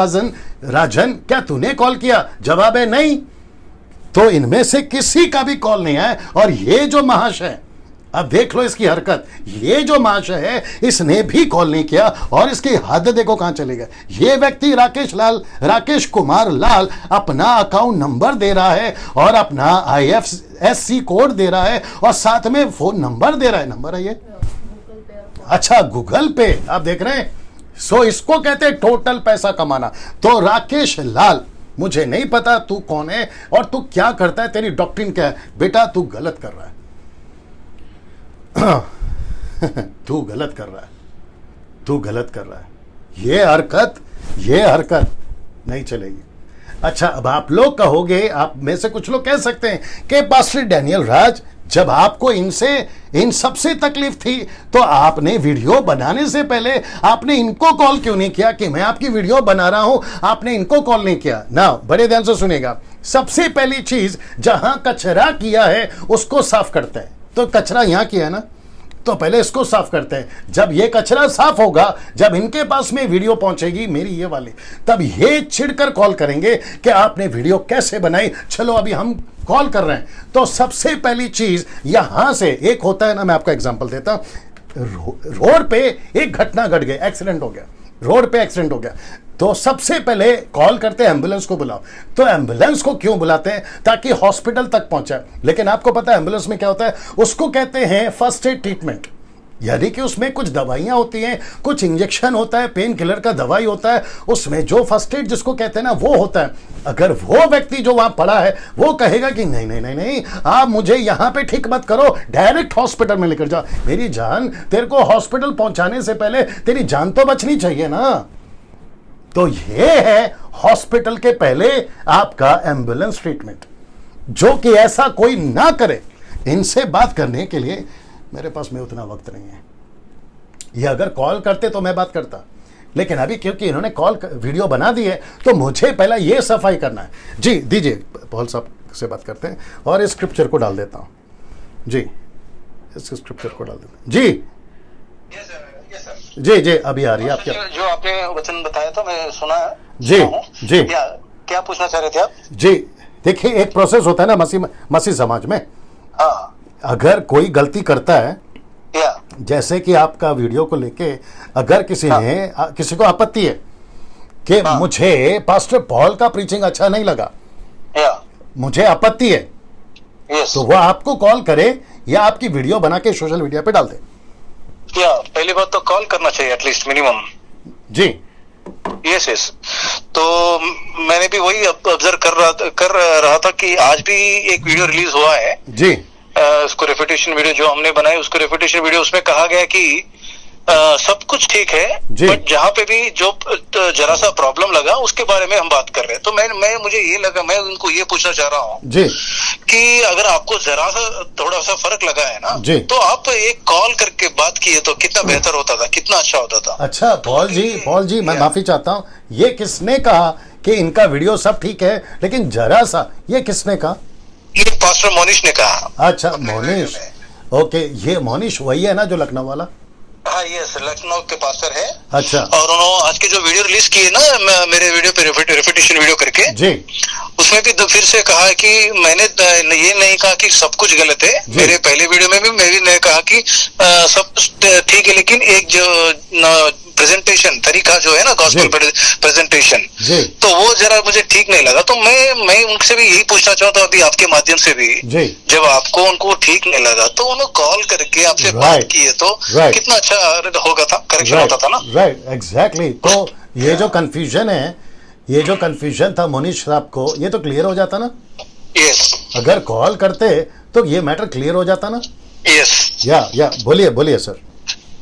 A: राजन, क्या तूने कॉल किया? जवाब है नहीं। तो इनमें से किसी का भी कॉल नहीं है। और ये जो महाशय, अब देख लो इसकी हरकत, ये जो महाशय है इसने भी कॉल नहीं किया और इसकी हद देखो कहां चले गए। ये व्यक्ति राकेश कुमार लाल अपना अकाउंट नंबर दे रहा है और अपना IFSC कोड दे रहा है और साथ में फोन नंबर दे रहा है। नंबर है ये, अच्छा गूगल पे, आप देख रहे हैं। सो इसको कहते हैं टोटल पैसा कमाना। तो राकेश लाल, मुझे नहीं पता तू कौन है और तू क्या करता है, तेरी डॉक्ट्रिन क्या है, बेटा तू गलत कर रहा है। तू गलत कर रहा है, तू गलत कर रहा है। ये हरकत नहीं चलेगी। अच्छा, अब आप लोग कहोगे, आप में से कुछ लोग कह सकते हैं कि पास्टर डैनियल राज, जब आपको इन सबसे तकलीफ थी तो आपने वीडियो बनाने से पहले आपने इनको कॉल क्यों नहीं किया कि मैं आपकी वीडियो बना रहा हूं? आपने इनको कॉल नहीं किया ना। बड़े ध्यान से सुनेगा। सबसे पहली चीज, जहां कचरा किया है उसको साफ करते हैं। तो कचरा यहां किया है ना, तो पहले इसको साफ करते हैं। जब ये कचरा साफ होगा, जब इनके पास में वीडियो पहुंचेगी मेरी ये वाली, तब ये चिढ़कर कॉल करेंगे कि आपने वीडियो कैसे बनाई। चलो अभी हम कॉल कर रहे हैं। तो सबसे पहली चीज यहां से एक होता है ना, मैं आपको एग्जांपल देता हूं। रोड पे एक घटना घट गई, एक्सीडेंट हो गया, रोड पे एक्सीडेंट हो गया। तो सबसे पहले कॉल करते हैं एम्बुलेंस को बुलाओ। तो एम्बुलेंस को क्यों बुलाते हैं? ताकि हॉस्पिटल तक पहुंचे। लेकिन आपको पता है एम्बुलेंस में क्या होता है? उसको कहते हैं फर्स्ट एड ट्रीटमेंट, यानी कि उसमें कुछ दवाइयां होती हैं, कुछ इंजेक्शन होता है, पेन किलर का दवाई होता है, उसमें जो फर्स्ट एड जिसको कहते हैं ना वो होता है। अगर वो व्यक्ति जो वहां पड़ा है वो कहेगा कि नहीं नहीं नहीं नहीं, आप मुझे यहां पे ठीक मत करो, डायरेक्ट हॉस्पिटल में लेकर जाओ। मेरी जान, तेरे को हॉस्पिटल पहुंचाने से पहले तेरी जान तो बचनी चाहिए ना। तो ये है हॉस्पिटल के पहले आपका एम्बुलेंस ट्रीटमेंट, जो कि ऐसा कोई ना करे। इनसे बात करने के लिए मेरे पास में उतना वक्त नहीं है। ये अगर कॉल करते तो मैं बात करता, लेकिन अभी क्योंकि इन्होंने कॉल वीडियो बना दी है तो मुझे पहला ये सफाई करना है। जी दीजिए, पॉल साहब से बात करते हैं और इस स्क्रिप्चर को डाल देता हूं। जी, इस स्क्रिप्चर को डाल देता हूं। जी जी जी, अभी आ रही है आपके,
B: जो आपने वचन बताया था मैं सुना
A: जी जी।
B: क्या पूछना चाह रहे थे आप?
A: जी देखिए, एक प्रोसेस होता है ना मसीह समाज में।
B: हाँ,
A: अगर कोई गलती करता है,
B: या
A: जैसे कि आपका वीडियो को लेके अगर किसी ने किसी को आपत्ति है कि मुझे पास्टर पॉल का प्रीचिंग अच्छा नहीं लगा,
B: या
A: मुझे आपत्ति है,
B: यस,
A: तो वह आपको कॉल करे या आपकी वीडियो बना के सोशल मीडिया पे डाल दे।
B: या पहली बात तो कॉल करना चाहिए एटलीस्ट मिनिमम।
A: जी
B: यस यस। तो मैंने भी वही ऑब्जर्व कर रहा था कि आज भी एक वीडियो रिलीज हुआ है
A: जी,
B: उसको रेफिटेशन वीडियो जो हमने बनाई, उसको रेफिटेशन वीडियो, उसमें कहा गया कि सब कुछ ठीक है, बट जहाँ पे भी जो जरा सा प्रॉब्लम लगा उसके बारे में हम बात कर रहे हैं। तो मैं मुझे ये लगा, मैं उनको ये पूछना चाह रहा हूँ
A: जी
B: कि अगर आपको जरा सा थोड़ा सा फर्क लगा है ना
A: जी,
B: तो आप एक कॉल करके बात किए तो कितना बेहतर होता था, कितना अच्छा होता था।
A: अच्छा पॉल जी मैं माफी चाहता हूँ, ये किसने कहा कि इनका वीडियो सब ठीक है लेकिन जरा सा, ये किसने कहा?
B: ये पास्टर मोनीश ने कहा।
A: अच्छा मोनीश, ओके। ये मोनीश वही है ना जो लखनऊ वाला?
B: हाँ यस, लखनऊ के पास्टर है।
A: अच्छा,
B: और उन्होंने आज के जो वीडियो रिलीज किए ना मेरे वीडियो पे रेफिटेशन वीडियो करके
A: जी,
B: उसमें भी फिर से कहा है कि मैंने ये नहीं कहा कि सब कुछ गलत है। मेरे पहले वीडियो में भी मैं भी नहीं कहा कि सब ठीक है, लेकिन एक जो प्रेजेंटेशन तरीका जो है ना गॉस्पेल प्रेजेंटेशन, तो वो जरा मुझे ठीक नहीं लगा। तो मैं उनसे भी यही पूछना चाहता हूँ अभी आपके माध्यम से भी, जब आपको उनको ठीक नहीं लगा तो उन्होंने कॉल करके आपसे बात की है तो कितना अच्छा होगा था, करेक्शन होता था ना।
A: Right, exactly. तो ये जो कंफ्यूजन है, ये जो कंफ्यूजन था मोनीश साहब को, ये तो क्लियर हो जाता ना।
B: यस
A: अगर कॉल करते तो ये मैटर क्लियर हो जाता ना।
B: यस।
A: या बोलिए सर।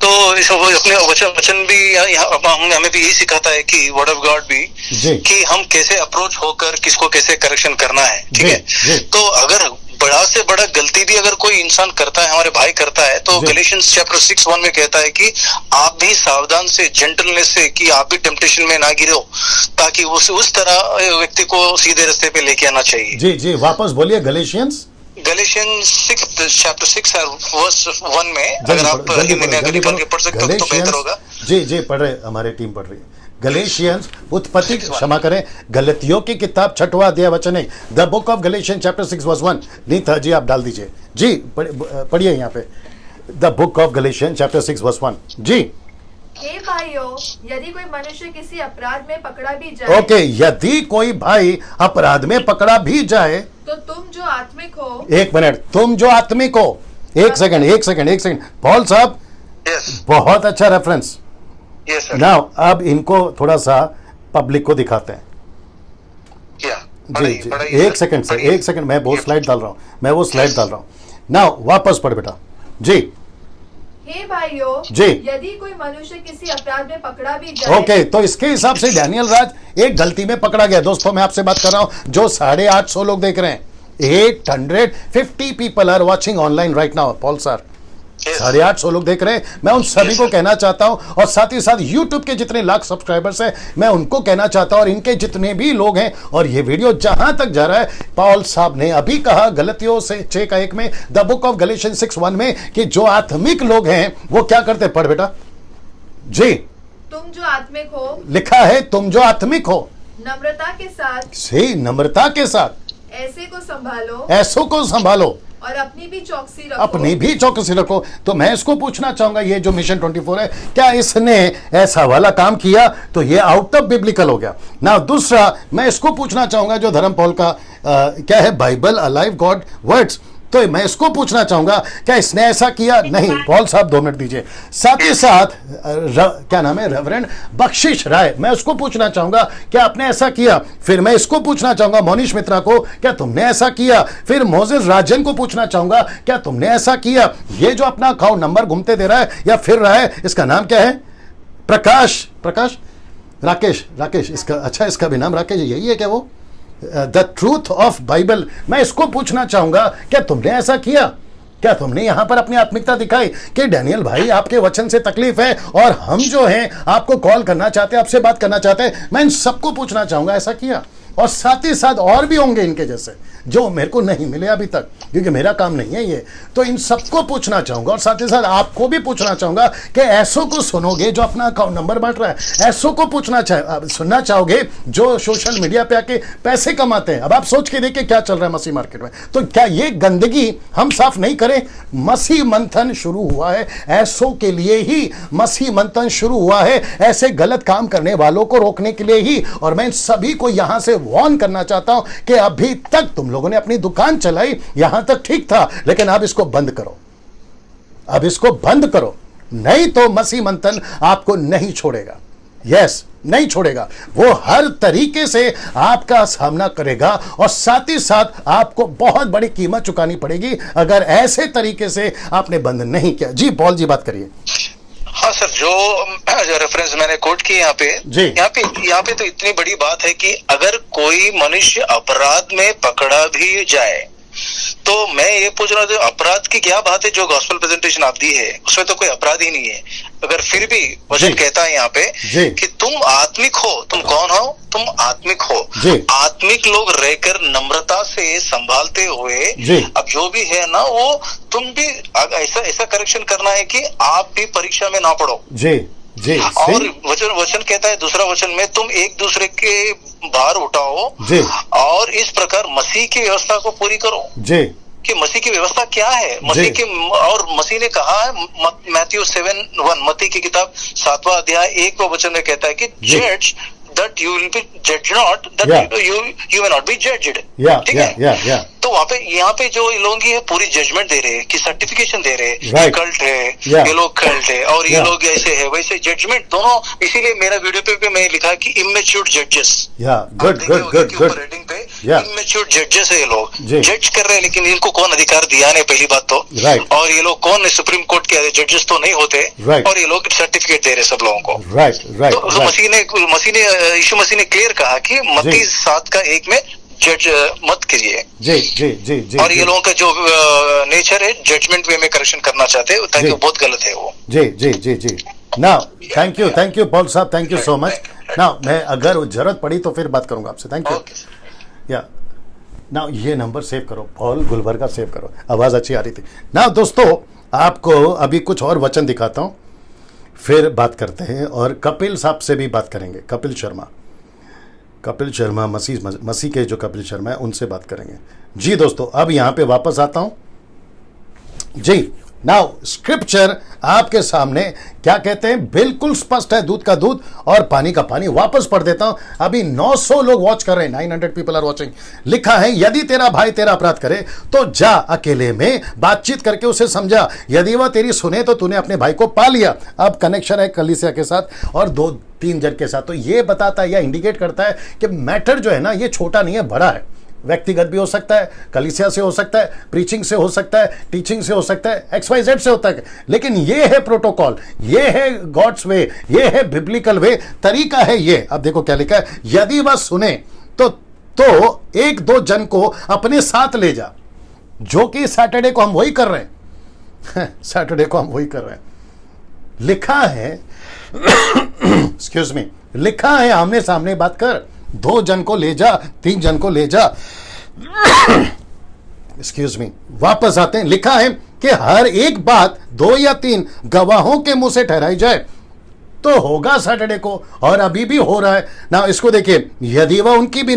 B: तो वो अपने वचन भी हमें भी यही सिखाता है कि वर्ड ऑफ गॉड भी
A: जी।
B: कि हम कैसे अप्रोच होकर किसको कैसे करेक्शन करना है, ठीक
A: जी,
B: है।
A: जी।
B: तो अगर बड़ा से बड़ा गलती भी अगर कोई इंसान करता है, हमारे भाई करता है, तो
A: जी।
B: गैलेशियंस चैप्टर 6:1 में कहता है कि आप भी सावधान से, जेंटलनेस से, कि आप भी टेम्पटेशन में ना गिरो, ताकि उस तरह व्यक्ति को सीधे रास्ते पे लेके आना चाहिए।
A: जी वापस बोलिए गैलेशियंस
B: गैलेशियंस चैप्टर 6 वर्स 1 में अगर आप
A: जल्दी
B: हिंदी में अगर निकाल के पढ़ सकते हो तो बेहतर होगा।
A: जी पढ़ रहे, हमारी टीम पढ़ रही है। गैलेशियंस उत्पत्ति, क्षमा करें, गलतियों की किताब 6वां अध्याय वचन 1, the book of Galatians chapter 6 verse 1। Neeta ji आप डाल दीजिए जी, पढ़िए यहाँ पे, the book of Galatians chapter 6 verse 1 जी।
D: हे भाइयों, यदि कोई मनुष्य किसी अपराध में पकड़ा भी जाए,
A: ओके, यदि कोई भाई अपराध में पकड़ा भी जाए,
D: तो तुम जो आत्मिक हो,
A: एक मिनट, तुम जो आत्मिक हो, एक सेकंड, पॉल साहब
B: यस
A: बहुत अच्छा रेफरेंस।
B: Yes sir.
A: नाउ अब इनको थोड़ा सा पब्लिक को दिखाते हैं।
B: क्या
A: जी एक सेकंड मैं वो स्लाइड डाल रहा हूँ, नाउ वापस पढ़ बेटा जी।
D: हे भाइयों,
A: जी।
D: यदि कोई मनुष्य किसी अपराध में पकड़ा भी जाए,
A: ओके, तो इसके हिसाब से डैनियल राज एक गलती में पकड़ा गया। दोस्तों मैं आपसे बात कर रहा हूं जो 850 लोग देख रहे हैं, 850 people are watching online right now. Paul sir 850 लोग देख रहे हैं, मैं उन सभी को कहना चाहता हूं, और साथ ही साथ यूट्यूब के जितने लाख सब्सक्राइबर्स हैं मैं उनको कहना चाहता हूं, और इनके जितने भी लोग हैं, और ये वीडियो जहां तक जा रहा है, पॉल साहब ने अभी कहा गलतियों से 6:1 में, द बुक ऑफ गैलेशियंस 6:1 में, कि जो आत्मिक लोग हैं वो क्या करते, पढ़ बेटा जी।
D: तुम जो आत्मिक हो,
A: लिखा है तुम जो आत्मिक हो,
D: नम्रता के साथ,
A: से नम्रता के साथ
D: ऐसे को संभालो,
A: ऐसों को संभालो,
D: और अपनी भी चौकसी रखो।
A: अपनी भी चौकसी रखो। तो मैं इसको पूछना चाहूंगा, ये जो मिशन 24 है, क्या इसने ऐसा वाला काम किया? तो ये आउट ऑफ बिब्लिकल हो गया ना। दूसरा मैं इसको पूछना चाहूंगा, जो धर्म पॉल का क्या है, बाइबल अलाइव गॉड वर्ड्स, तो मैं इसको पूछना चाहूंगा क्या इसने ऐसा किया? नहीं। पॉल साहब 2 मिनट दीजिए। साथ ही साथ क्या नाम है, रेवरेंड बख्शिश राय, मैं उसको पूछना चाहूंगा क्या आपने ऐसा किया? फिर मैं इसको पूछना चाहूंगा मोनिश मित्रा को, क्या तुमने ऐसा किया? फिर मोजेस राजन को पूछना चाहूंगा क्या तुमने ऐसा किया? ये जो अपना अकाउंट नंबर घूमते दे रहा है या फिर रहा है, इसका नाम क्या है? प्रकाश राकेश, इसका अच्छा, इसका भी नाम राकेश यही है क्या? वो द ट्रूथ ऑफ बाइबल, मैं इसको पूछना चाहूंगा क्या तुमने ऐसा किया? क्या तुमने यहां पर अपनी आत्मिकता दिखाई कि डैनियल भाई आपके वचन से तकलीफ है और हम जो हैं आपको कॉल करना चाहते हैं, आपसे बात करना चाहते हैं? मैं इन सबको पूछना चाहूंगा ऐसा किया? और साथ ही साथ और भी होंगे इनके जैसे जो मेरे को नहीं मिले अभी तक, क्योंकि मेरा काम नहीं है ये, तो इन सबको पूछना चाहूंगा। और साथ ही साथ आपको भी पूछना चाहूंगा कि ऐसों को सुनोगे जो अपना अकाउंट नंबर बांट रहा है, ऐसों को सुनना चाहोगे जो सोशल मीडिया पे आके पैसे कमाते हैं। अब आप सोच के देखिए क्या चल रहा है मसीह मार्केट में, तो क्या ये गंदगी हम साफ नहीं करें? मसीह मंथन शुरू हुआ है, ऐसों के लिए ही मसीह मंथन शुरू हुआ है, ऐसे गलत काम करने वालों को रोकने के लिए ही। और मैं इन सभी को यहां से वार्न करना चाहता हूं कि अभी तक तुम लोगों ने अपनी दुकान चलाई, यहां तक ठीक था, लेकिन अब इसको बंद करो, अब इसको बंद करो, नहीं तो मसीह मंथन आपको नहीं छोड़ेगा। यस, नहीं छोड़ेगा। वो हर तरीके से आपका सामना करेगा और साथ ही साथ आपको बहुत बड़ी कीमत चुकानी पड़ेगी अगर ऐसे तरीके से आपने बंद नहीं किया। जी पॉल जी बात करिए।
B: हाँ सर, जो रेफरेंस मैंने कोट की यहाँ पे तो इतनी बड़ी बात है कि अगर कोई मनुष्य अपराध में पकड़ा भी जाए, तो मैं ये पूछ रहा हूँ अपराध की क्या बात है? जो गॉस्पेल प्रेजेंटेशन आप दी है उसमें तो कोई अपराध ही नहीं है। अगर फिर भी वचन कहता है यहाँ पे कि तुम आत्मिक हो, तुम कौन हो? तुम आत्मिक हो। आत्मिक लोग रहकर नम्रता से संभालते हुए, अब जो भी है ना, वो तुम भी ऐसा करेक्शन करना है कि आप भी परीक्षा में ना पढ़ो। और वचन कहता है दूसरा वचन में, तुम एक दूसरे के भार उठाओ और इस प्रकार मसीह की व्यवस्था को पूरी करो। कि मसीह की व्यवस्था क्या है? मसीह की, और मसीह ने कहा है मैथ्यू 7:1, मत्ती की किताब 7वां अध्याय 1वां वचन में कहता है कि जज that you will be judged not, that you may not be judged। ठीक है। तो वहाँ पे यहाँ पे जो लोग है पूरी जजमेंट दे रहे हैं कि सर्टिफिकेशन दे रहे हैं, कल्ट है, ये लोग कल्ट है और ये लोग ऐसे है वैसे, जजमेंट दोनों। इसीलिए मेरा वीडियो पे मैं लिखा कि इमेच्योर जजेस,
A: गुड रेटिंग पे Yeah.
B: इमेच्योर जजेस है ये लोग,
A: जी।
B: जज कर रहे हैं, लेकिन इनको कौन अधिकार दिया नहीं, पहली बात तो।
A: Right.
B: और ये लोग कौन सुप्रीम कोर्ट के जजेस तो नहीं होते।
A: Right.
B: और ये लोग सर्टिफिकेट दे रहे सब लोगों को।
A: राइट राइट
B: तो यीशु मसीह ने क्लियर कहा कि मत्ती 7:1 में जज मत कीजिए।
A: जी जी जी जी।
B: और ये लोगों का जो नेचर है, जजमेंट वे में करेक्शन करना चाहते हैं, ताकि
A: जी।
B: वो बहुत गलत है वो।
A: जी जी जी जी। नाउ थैंक यू पॉल साहब, thank you so much. Now मैं अगर जरूरत पड़ी तो फिर बात करूंगा आपसे। Thank you.
B: ओके।
A: या नाउ ये नंबर सेव करो, पॉल गुलबर्गा सेव करो। आवाज़ अच्छी आ रही थी। नाउ दोस्तों, आपको अभी कुछ और वचन दिखाता हूँ, फिर बात करते हैं और कपिल साहब से भी बात करेंगे। कपिल शर्मा मसीह के जो कपिल शर्मा है उनसे बात करेंगे। जी दोस्तों, अब यहाँ पे वापस आता हूँ। जी नाउ स्क्रिप्चर आपके सामने क्या कहते हैं, बिल्कुल स्पष्ट है, दूध का दूध और पानी का पानी। वापस पढ़ देता हूं। अभी 900 लोग वॉच कर रहे हैं, 900 पीपल आर वॉचिंग। लिखा है, यदि तेरा भाई तेरा अपराध करे तो जा अकेले में बातचीत करके उसे समझा, यदि वह तेरी सुने तो तूने अपने भाई को पा लिया। अब कनेक्शन है कलीसिया के साथ और 2-3 जन के साथ। तो ये बताता है या इंडिकेट करता है कि मैटर जो है ना, ये छोटा नहीं है, बड़ा है। व्यक्तिगत भी हो सकता है, कलीसिया से हो सकता है, प्रीचिंग से हो सकता है, टीचिंग से हो सकता है, XYZ से होता है। लेकिन ये है प्रोटोकॉल, ये है गॉड्स वे, ये है बिब्लिकल वे, तरीका है ये। अब देखो क्या लिखा है, यदि वह सुने तो 1-2 जन को अपने साथ ले जा, जो कि सैटरडे को हम वही कर रहे हैं। सैटरडे को हम वही कर रहे हैं। लिखा है एक्सक्यूज मी, लिखा है आमने सामने बात कर, 2 जन को ले जा, 3 जन को ले जा। एक्सक्यूज मी, वापस आते हैं। लिखा है कि हर एक बात 2 या 3 गवाहों के मुंह से ठहराई जाए, तो होगा सैटरडे को, और अभी भी हो रहा है ना। इसको देखिए, यदि वह उनकी भी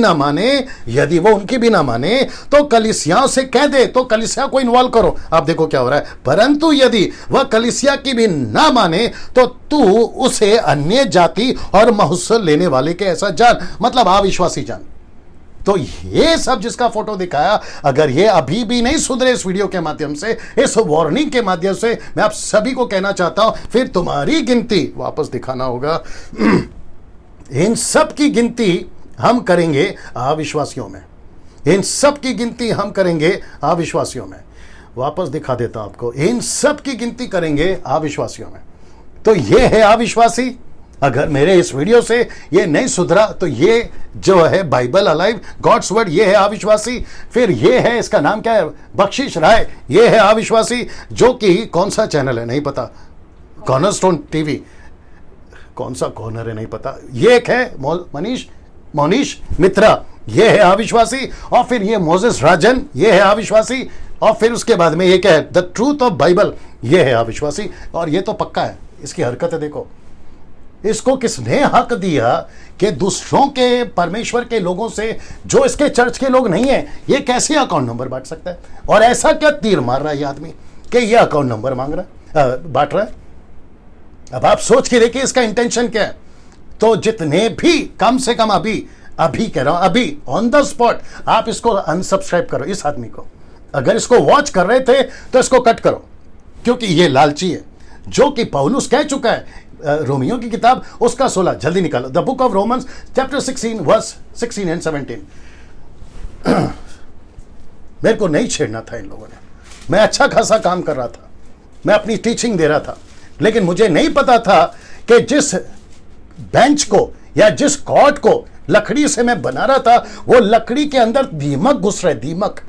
A: ना माने तो कलीसिया से कह दे, तो कलीसिया को इन्वॉल्व करो। आप देखो क्या हो रहा है, परंतु यदि वह कलीसिया की भी ना माने तो तू उसे अन्य जाति और महुस्सर लेने वाले के ऐसा जान, मतलब अविश्वासी जान। तो ये सब जिसका फोटो दिखाया, अगर ये अभी भी नहीं सुधरे इस वीडियो के माध्यम से, इस वार्निंग के माध्यम से, मैं आप सभी को कहना चाहता हूं, फिर तुम्हारी गिनती वापस दिखाना होगा। इन सब की गिनती हम करेंगे अविश्वासियों में, इन सब की गिनती हम करेंगे अविश्वासियों में। वापस दिखा देता हूं आपको, इन सब की गिनती करेंगे अविश्वासियों में। तो ये है अविश्वासी। अगर मेरे इस वीडियो से ये नहीं सुधरा तो ये जो है बाइबल अलाइव, गॉड्स वर्ड, ये है अविश्वासी। फिर ये है, इसका नाम क्या है, बख्शिश राय, ये है अविश्वासी, जो कि कौन सा चैनल है नहीं पता, कॉर्नरस्टोन टीवी, कौन सा कॉर्नर है नहीं पता। ये एक है मोनीश मित्रा, ये है अविश्वासी। और फिर ये मोजेस राजन, ये है अविश्वासी। और फिर उसके बाद में ये क्या है, द ट्रूथ ऑफ बाइबल, ये है अविश्वासी। और ये तो पक्का है, इसकी हरकत है देखो। इसको किसने हक दिया कि दूसरों के, परमेश्वर के लोगों से, जो इसके चर्च के लोग नहीं है, ये कैसे अकाउंट नंबर बांट सकता है? और ऐसा क्या तीर मार रहा है ये आदमी कि ये अकाउंट नंबर मांग रहा है, बांट रहा है? अब आप सोच के देखिए इसका इंटेंशन क्या है। तो जितने भी, कम से कम अभी कह रहा हूं, अभी ऑन द स्पॉट आप इसको अनसब्सक्राइब करो। इस आदमी को, अगर इसको वॉच कर रहे थे तो इसको कट करो, क्योंकि ये लालची है। जो कि पौलुस कह चुका है, रोमियो की किताब उसका 16, जल्दी निकालो, the book of Romans chapter 16 verse 16 and 17। मेरे को नहीं छेड़ना था इन लोगों ने, मैं अच्छा खासा काम कर रहा था, मैं अपनी टीचिंग दे रहा था, लेकिन मुझे नहीं पता था कि जिस बेंच को या जिस कॉर्ड को लकड़ी से मैं बना रहा था, वो लकड़ी के अंदर दीमक घुस रहे, दीमक,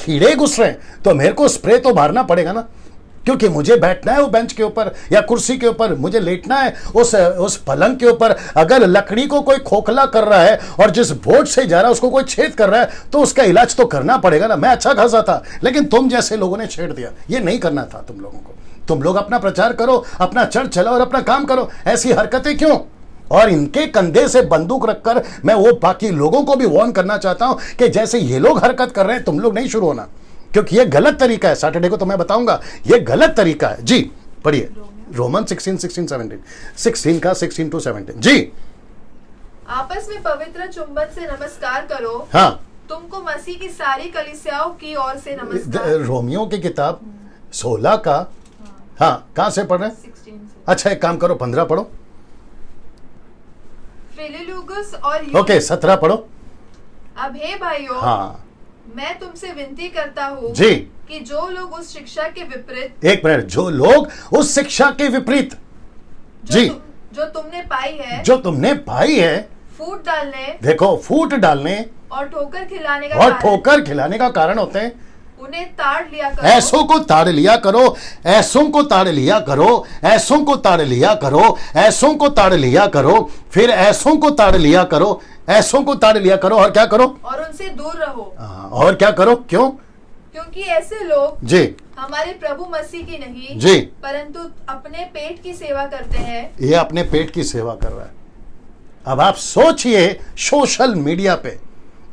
A: कीड़े घुस रहे हैं। तो मेरे को स्प्रे तो मारना पड़ेगा ना, क्योंकि मुझे बैठना है वो बेंच के ऊपर या कुर्सी के ऊपर, मुझे लेटना है उस पलंग के ऊपर। अगर लकड़ी को कोई खोखला कर रहा है और जिस बोर्ड से जा रहा है उसको कोई छेद कर रहा है, तो उसका इलाज तो करना पड़ेगा ना। मैं अच्छा खासा था, लेकिन तुम जैसे लोगों ने छेड़ दिया। ये नहीं करना था तुम लोगों को। तुम लोग अपना प्रचार करो, अपना चर्च चलाओ और अपना काम करो। ऐसी हरकतें क्यों? और इनके कंधे से बंदूक रखकर मैं वो बाकी लोगों को भी वार्न करना चाहता हूं कि जैसे ये लोग हरकत कर रहे हैं, तुम लोग नहीं शुरू होना, क्योंकि ये गलत तरीका है। सैटरडे को तो मैं बताऊंगा ये गलत तरीका है। जी पढ़िए, रोमन 16 का 16 to 17। जी,
D: आपस में पवित्र चुंबन से नमस्कार करो।
A: हाँ,
D: तुमको मसीह की सारी कलीसियाओं की ओर से नमस्कार।
A: रोमियो की किताब 16 का, हाँ, कहां से पढ़ रहे हैं?
D: 16 से।
A: अच्छा, एक काम करो, 15 पढ़ो।
D: फिलिलुगुस और
A: ओके, 17 पढ़ो।
D: अब हे भाइयों,
A: हाँ
D: मैं तुमसे विनती करता हूँ
A: जी,
D: कि जो लोग उस शिक्षा के विपरीत
A: एक मिनट, जो लोग उस शिक्षा के विपरीत जी
D: जो तुमने पाई है,
A: जो तुमने पाई है,
D: फूट डालने
A: देखो फूट डालने
D: और ठोकर खिलाने का
A: और
D: कारण
A: ठोकर खिलाने का कारण होते हैं।
D: उन्हें ताड़ लिया करो।
A: ऐसों को ताड़ लिया करो, ऐसों को ताड़ लिया करो, ऐसों को ताड़ लिया करो, ऐसों को ताड़ लिया करो, फिर ऐसों को ताड़ लिया करो, ऐसों को ताड़ लिया करो, और क्या करो?
D: और उनसे दूर रहो।
A: और क्या करो? क्यों?
D: क्योंकि ऐसे लोग
A: जी
D: हमारे प्रभु मसीह की नहीं
A: जी,
D: परंतु अपने पेट की सेवा करते हैं।
A: ये अपने पेट की सेवा कर रहा है। अब आप सोचिए, सोशल मीडिया पे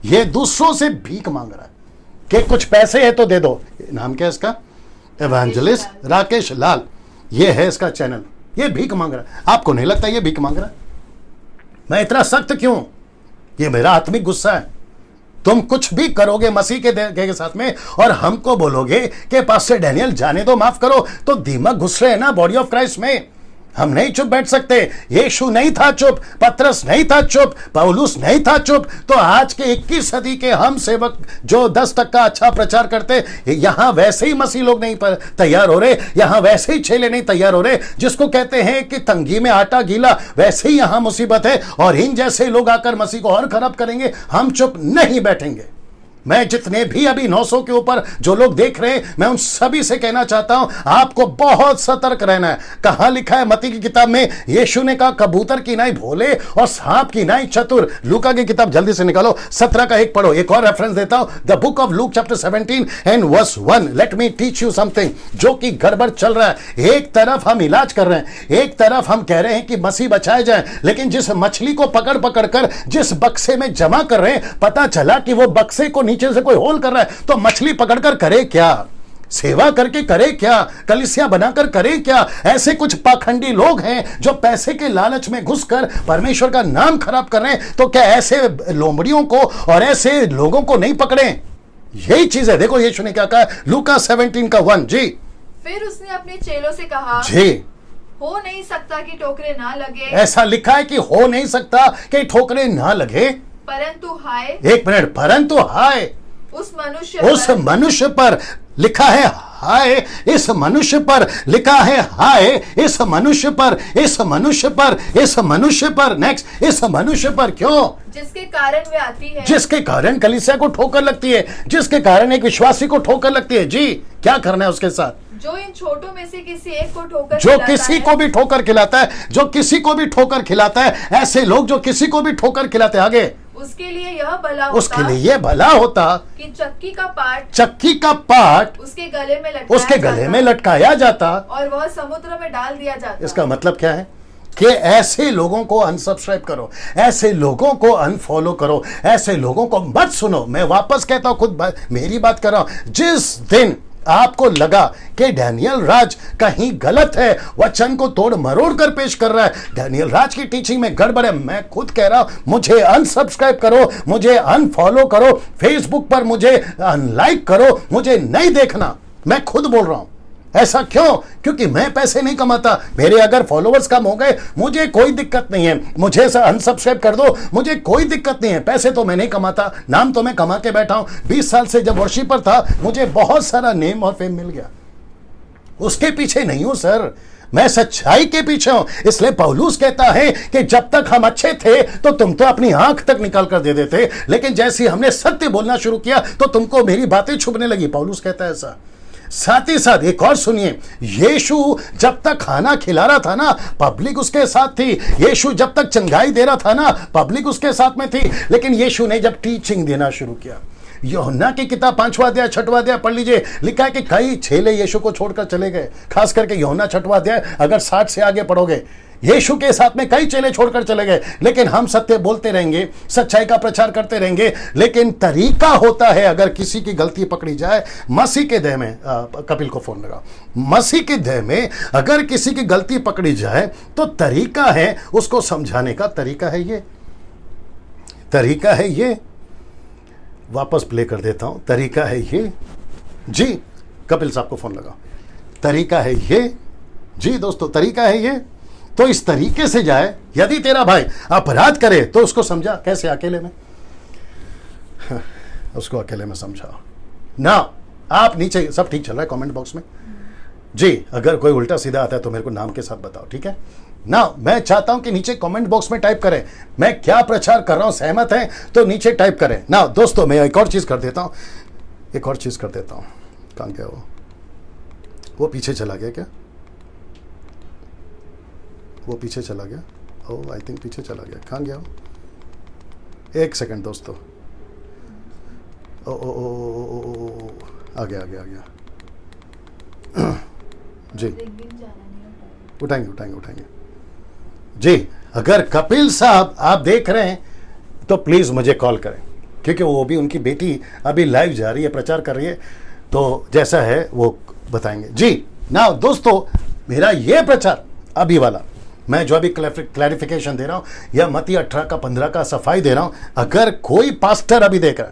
A: ये दूसरों से भीख मांग रहा है कि कुछ पैसे है तो दे दो। नाम क्या है इसका? एवेंजलिस्ट राकेश लाल, ये है इसका चैनल। ये भीख मांग रहा है। आपको नहीं लगता ये भीख मांग रहा है? मैं इतना सख्त क्यों? ये मेरा आत्मिक गुस्सा है। तुम कुछ भी करोगे मसीह के साथ में और हमको बोलोगे कि पास्टर डैनियल जाने दो, माफ करो, तो दीमक घुस रहे हैं ना बॉडी ऑफ क्राइस्ट में। हम नहीं चुप बैठ सकते। यीशु नहीं था चुप, पतरस नहीं था चुप, पौलुस नहीं था चुप, तो आज के 21 सदी के हम सेवक जो 10% अच्छा प्रचार करते, यहां वैसे ही मसीह लोग नहीं तैयार हो रहे, यहां वैसे ही चेले नहीं तैयार हो रहे। जिसको कहते हैं कि तंगी में आटा गीला, वैसे ही यहां मुसीबत है, और इन जैसे लोग आकर मसीह को और खराब करेंगे। हम चुप नहीं बैठेंगे। मैं जितने भी अभी 900 के ऊपर जो लोग देख रहे हैं, मैं उन सभी से कहना चाहता हूं, आपको बहुत सतर्क रहना है। कहां लिखा है मत्ती की किताब में? यीशु ने कहा कबूतर की नाई भोले और सांप की नाई चतुर। लूका की किताब जल्दी से निकालो, 17 का 1 पढ़ो। एक और रेफरेंस देता हूं, the book of Luke chapter 17 and verse 1। Let me teach you something. जो कि गड़बड़ चल रहा है। एक तरफ हम इलाज कर रहे हैं, एक तरफ हम कह रहे हैं कि मसीह बचाए जाए, लेकिन जिस मछली को पकड़ पकड़ कर जिस बक्से में जमा कर रहे हैं, पता चला कि वो बक्से को नीचे से कोई होल कर रहा है, तो मछली पकड़कर करे क्या? सेवा करके करे क्या? कलीसिया बनाकर करे क्या? ऐसे कुछ पाखंडी लोग हैं जो पैसे के लालच में घुसकर परमेश्वर का नाम खराब कर रहे हैं। तो क्या ऐसे लोमड़ियों को और ऐसे लोगों को नहीं पकड़े? यही चीज है। देखो यीशु ने क्या कहा, लूका 17 का 1 जी।
D: फिर उसने अपने चेलों से कहा,
A: जी,
D: हो नहीं सकता कि ठोकरें ना लगे।
A: ऐसा लिखा है कि हो नहीं सकता कि ठोकरें ना लगे,
D: परंतु हाय,
A: एक मिनट, परंतु हाय
D: उस
A: मनुष्य पर लिखा है हाय, इस मनुष्य पर लिखा है हाय, इस मनुष्य पर, इस मनुष्य पर, इस मनुष्य पर, नेक्स्ट, इस मनुष्य पर। क्यों?
D: जिसके कारण वे आती है,
A: जिसके कारण कलीसिया को ठोकर लगती है, जिसके कारण एक विश्वासी को ठोकर लगती है। जी, क्या करना है उसके साथ?
D: जो इन छोटों में से किसी एक को ठोकर
A: जो किसी को भी ठोकर खिलाता है, जो किसी को भी ठोकर खिलाता है, ऐसे लोग जो किसी को भी ठोकर खिलाते, आगे
D: उसके लिए यह भला होता,
A: उसके लिए यह भला होता
D: कि चक्की का पाट
A: उसके गले में लटकाया जाता
D: और वह समुद्र में डाल दिया जाता।
A: इसका मतलब क्या है? कि ऐसे लोगों को अनसब्सक्राइब करो, ऐसे लोगों को अनफॉलो करो, ऐसे लोगों को मत सुनो। मैं वापस कहता हूं, खुद मेरी बात कर रहा हूं। जिस दिन आपको लगा कि डैनियल राज कहीं गलत है, वचन को तोड़ मरोड़ कर पेश कर रहा है, डैनियल राज की टीचिंग में गड़बड़ है, मैं खुद कह रहा हूं, मुझे अनसब्सक्राइब करो, मुझे अनफॉलो करो, फेसबुक पर मुझे अनलाइक करो, मुझे नहीं देखना। मैं खुद बोल रहा हूं। ऐसा क्यों? क्योंकि मैं पैसे नहीं कमाता। मेरे अगर फॉलोवर्स कम हो गए, मुझे कोई दिक्कत नहीं है, मुझे अनसब्सक्राइब कर दो, मुझे कोई दिक्कत नहीं है। पैसे तो मैं नहीं कमाता, नाम तो मैं कमा के बैठा हूं। 20 साल से जब वर्शिपर था, मुझे बहुत सारा नेम और फेम मिल गया। उसके पीछे नहीं हूं सर, मैं सच्चाई के पीछे हूं। इसलिए पौलुस कहता है कि जब तक हम अच्छे थे तो तुम तो अपनी आंख तक निकाल कर दे देते, लेकिन जैसे हमने सत्य बोलना शुरू किया तो तुमको मेरी बातें छुपने लगी। पौलुस कहता है ऐसा। साथ ही साथ एक और सुनिए, यीशु जब तक खाना खिला रहा था ना, पब्लिक उसके साथ थी। यीशु जब तक चंगाई दे रहा था ना, पब्लिक उसके साथ में थी। लेकिन यीशु ने जब टीचिंग देना शुरू किया, यूहन्ना की किताब 5वां अध्याय 6वां अध्याय पढ़ लीजिए, लिखा है कि कई चेले यीशु को छोड़कर चले गए। खास करके यूहन्ना 6वां अध्याय, अगर 60 से आगे पढ़ोगे, यीशु के साथ में कई चेले छोड़कर चले गए। लेकिन हम सत्य बोलते रहेंगे, सच्चाई का प्रचार करते रहेंगे, लेकिन तरीका होता है, अगर किसी की गलती पकड़ी जाए, मसीह के देह में, कपिल को फोन लगा, मसीह के देह में अगर किसी की गलती पकड़ी जाए तो तरीका है उसको समझाने का। तरीका है ये, तरीका है ये, वापस प्ले कर देता हूं। तरीका है ये जी, कपिल साहब को फोन लगा। तरीका है ये जी दोस्तों, तरीका है ये। तो इस तरीके से जाए, यदि तेरा भाई अपराध करे तो उसको समझा कैसे? अकेले में। उसको अकेले में समझाओ ना। आप नीचे सब ठीक चल रहा है कमेंट बॉक्स में जी, अगर कोई उल्टा सीधा आता है तो मेरे को नाम के साथ बताओ, ठीक है ना। मैं चाहता हूं कि नीचे कमेंट बॉक्स में टाइप करें मैं क्या प्रचार कर रहा हूं, सहमत हैं तो नीचे टाइप करें ना। दोस्तों मैं एक और चीज कर देता हूं, कहां गया वो पीछे चला गया क्या? वो पीछे चला गया, ओह आई थिंक पीछे चला गया। कहां गया वो? एक सेकंड दोस्तों, ओ आ गया जी, उठाएंगे जी। अगर कपिल साहब आप देख रहे हैं तो प्लीज मुझे कॉल करें, क्योंकि वो भी उनकी बेटी अभी लाइव जा रही है, प्रचार कर रही है, तो जैसा है वो बताएंगे जी ना। दोस्तों मेरा ये प्रचार अभी वाला, मैं जो अभी क्लैरिफिकेशन दे रहा हूं या मती 18 का 15 का सफाई दे रहा हूं, अगर कोई पास्टर अभी देख रहा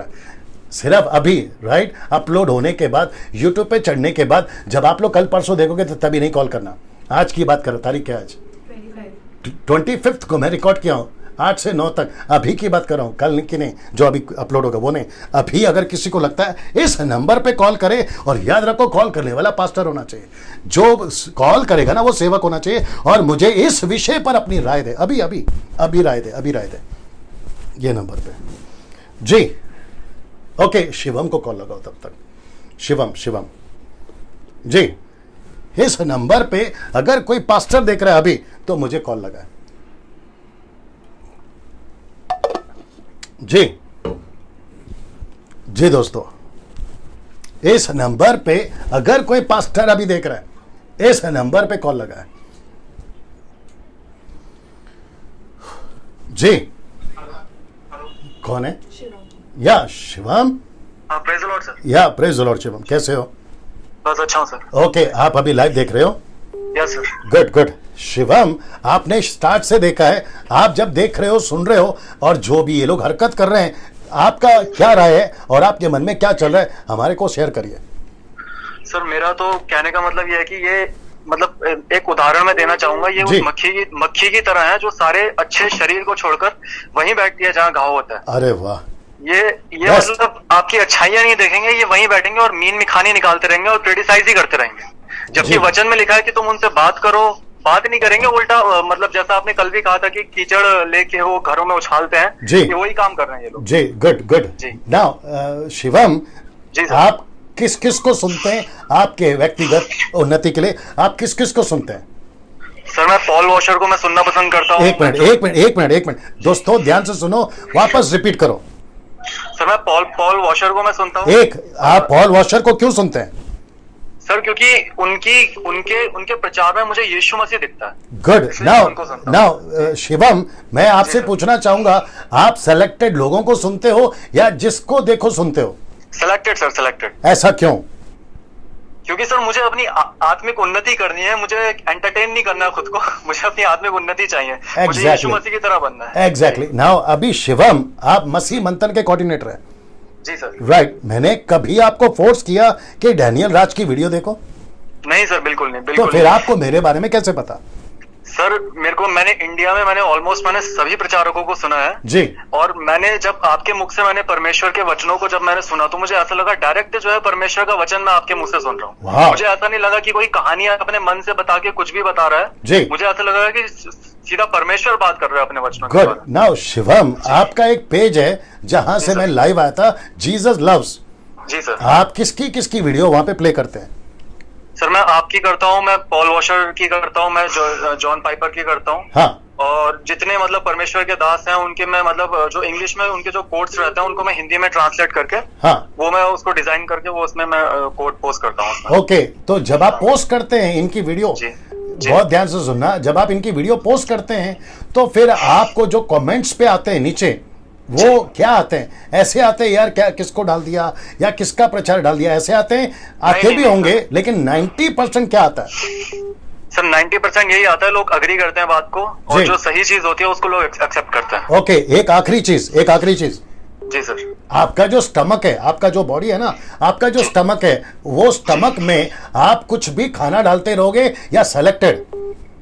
A: है सिर्फ अभी राइट अपलोड होने के बाद, यूट्यूब पे चढ़ने के बाद, जब आप लोग कल परसों देखोगे तो तभी नहीं कॉल करना। आज की बात करो, तारीख क्या है आज? 25 को मैं रिकॉर्ड किया हूं 8 से 9 तक, अभी की बात कर रहा हूं, कल की नहीं, जो अभी अपलोड होगा वो नहीं। अभी अगर किसी को लगता है इस नंबर पे कॉल करे, और याद रखो कॉल करने वाला पास्टर होना चाहिए, जो कॉल करेगा ना वो सेवक होना चाहिए, और मुझे इस विषय पर अपनी राय दे, अभी राय दे ये नंबर पे जी। ओके शिवम को कॉल लगाओ तब तक, शिवम जी, इस नंबर पे अगर कोई पास्टर देख रहा है अभी तो मुझे कॉल लगाए जी दोस्तों, इस नंबर पे अगर कोई पास्टर अभी देख रहा है, इस नंबर पे कॉल लगाए जी। कौन है? या Shivam?
C: Praise the Lord sir.
A: या प्रेज द लॉर्ड शिवम, कैसे हो?
C: बस अच्छा हूं सर।
A: ओके आप अभी लाइव देख रहे हो?
C: Yes sir.
A: गुड शिवम, आपने स्टार्ट से देखा है, आप जब देख रहे हो, सुन रहे हो, और जो भी ये लोग हरकत कर रहे हैं, आपका क्या राय है और आपके मन में क्या चल रहा है, हमारे को शेयर करिए।
C: सर मेरा तो कहने का मतलब ये है कि ये मतलब एक उदाहरण मैं देना चाहूंगा, ये उस मक्खी की तरह है जो सारे अच्छे शरीर को छोड़कर वहीं बैठती है जहाँ घाव होता है।
A: अरे वाह,
C: ये मतलब आपकी अच्छाइयां नहीं देखेंगे, ये वहीं बैठेंगे और मीन मिखानी निकालते रहेंगे और क्रिटिसाइज ही करते रहेंगे, जबकि वचन में लिखा है कि तुम उनसे बात करो, बात नहीं करेंगे, उल्टा मतलब जैसा आपने कल भी कहा था कि कीचड़ लेके वो घरों में उछालते हैं, ये वही काम कर रहे हैं ये लोग
A: जी। गुड जी। नाउ शिवम जी, आप किस किस को सुनते हैं? आपके व्यक्तिगत उन्नति के लिए आप किस किस को सुनते हैं?
C: सर मैं पॉल वॉशर को मैं सुनना पसंद करता हूँ।
A: एक मिनट दोस्तों ध्यान से सुनो, वापस रिपीट करो।
C: सर मैं पॉल वॉशर को मैं सुनता हूँ।
A: आप पॉल वॉशर को क्यों सुनते हैं?
C: सर क्योंकि उनके प्रचार में मुझे यीशु मसीह दिखता है।
A: गुड। नाउ शिवम, मैं आपसे पूछना चाहूंगा, आप सेलेक्टेड लोगों को सुनते हो या जिसको देखो सुनते हो?
C: Selected sir, selected.
A: ऐसा क्यों?
C: क्योंकि सर मुझे अपनी आत्मिक उन्नति करनी है, मुझे एंटरटेन नहीं करना है खुद को, मुझे अपनी आत्मिक उन्नति चाहिए। मुझे यीशु मसीह की तरह बनना है।
A: एग्जैक्टली। नाउ अभी शिवम, आप मसीह मंथन के कोऑर्डिनेटर हैं।
C: जी सर।
A: राइट। मैंने कभी आपको फोर्स किया कि डैनियल राज की वीडियो देखो?
C: नहीं सर, बिल्कुल नहीं।
A: तो फिर आपको मेरे बारे में कैसे पता?
C: सर मैंने इंडिया में मैंने सभी प्रचारकों को सुना है
A: जी, और
C: मैंने जब आपके मुख से मैंने परमेश्वर के वचनों को जब मैंने सुना तो मुझे ऐसा लगा डायरेक्ट जो है परमेश्वर का वचन मैं आपके मुंह से सुन रहा हूँ। मुझे ऐसा नहीं लगा कि कोई कहानियां अपने मन से बता के कुछ भी बता रहा है जी। मुझे ऐसा लगा कि सीधा परमेश्वर बात कर रहा है अपने वचनों के द्वारा।
A: नाउ शिवम, आपका एक पेज है जहां से मैं लाइव आया था, जीसस लव्स।
C: जी सर।
A: आप किसकी वीडियो वहां पे प्ले करते हैं?
C: सर मैं आपकी करता हूँ, मैं पॉल वॉशर की करता हूँ, मैं जॉन पाइपर की करता हूँ।
A: हाँ।
C: और जितने मतलब परमेश्वर के दास हैं उनके मैं मतलब जो इंग्लिश में उनके जो कोट्स रहते हैं उनको मैं हिंदी में ट्रांसलेट करके वो मैं उसको डिजाइन करके वो उसमें मैं कोट पोस्ट करता हूँ। ओके,
A: तो जब आप पोस्ट करते हैं इनकी वीडियो, बहुत ध्यान से सुनना, जब आप इनकी वीडियो पोस्ट करते हैं तो फिर आपको जो कमेंट्स पे आते हैं नीचे, वो क्या आते हैं? ऐसे आते हैं यार क्या किसको डाल दिया या किसका प्रचार डाल दिया, ऐसे आते हैं? आते भी होंगे, लेकिन 90% क्या आता है?
C: सर 90% यही आता है, लोग अग्री करते हैं बात को और जो सही चीज होती है उसको लोग एक्सेप्ट करते हैं।
A: ओके, एक आखिरी चीज
C: जी सर।
A: आपका जो स्टमक है, आपका जो बॉडी है ना, आपका जो स्टमक है, वो स्टमक में आप कुछ भी खाना डालते रहोगे या selected?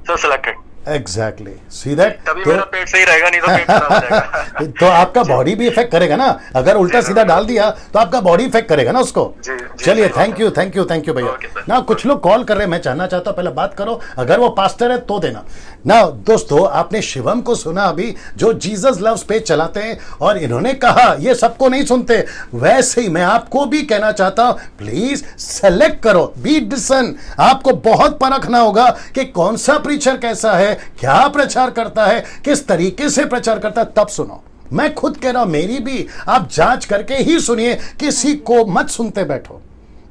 C: Sir selected.
A: Exactly, see that.
C: तभी मेरा पेट सही रहेगा, नहीं तो पेट खराब हो जाएगा।
A: तो आपका बॉडी भी इफेक्ट करेगा ना, अगर उल्टा सीधा डाल दिया तो आपका बॉडी इफेक्ट करेगा ना उसको। चलिए, थैंक यू भैया। ना कुछ लोग कॉल कर रहे हैं, मैं जानना चाहता हूं, पहले बात करो, अगर वो पास्टर है तो देना ना। दोस्तों, आपने शिवम को सुना अभी, जो जीसस लव्स पेज चलाते हैं, और इन्होंने कहा ये सबको नहीं सुनते, वैसे ही मैं आपको भी कहना चाहता हूं, प्लीज सेलेक्ट करो, बी डिसन। आपको बहुत परखना होगा कि कौन सा प्रीचर कैसा है, क्या प्रचार करता है, किस तरीके से प्रचार करता है, तब सुनो। मैं खुद कह रहा हूं, मेरी भी आप जांच करके ही सुनिए, किसी को मत सुनते बैठो।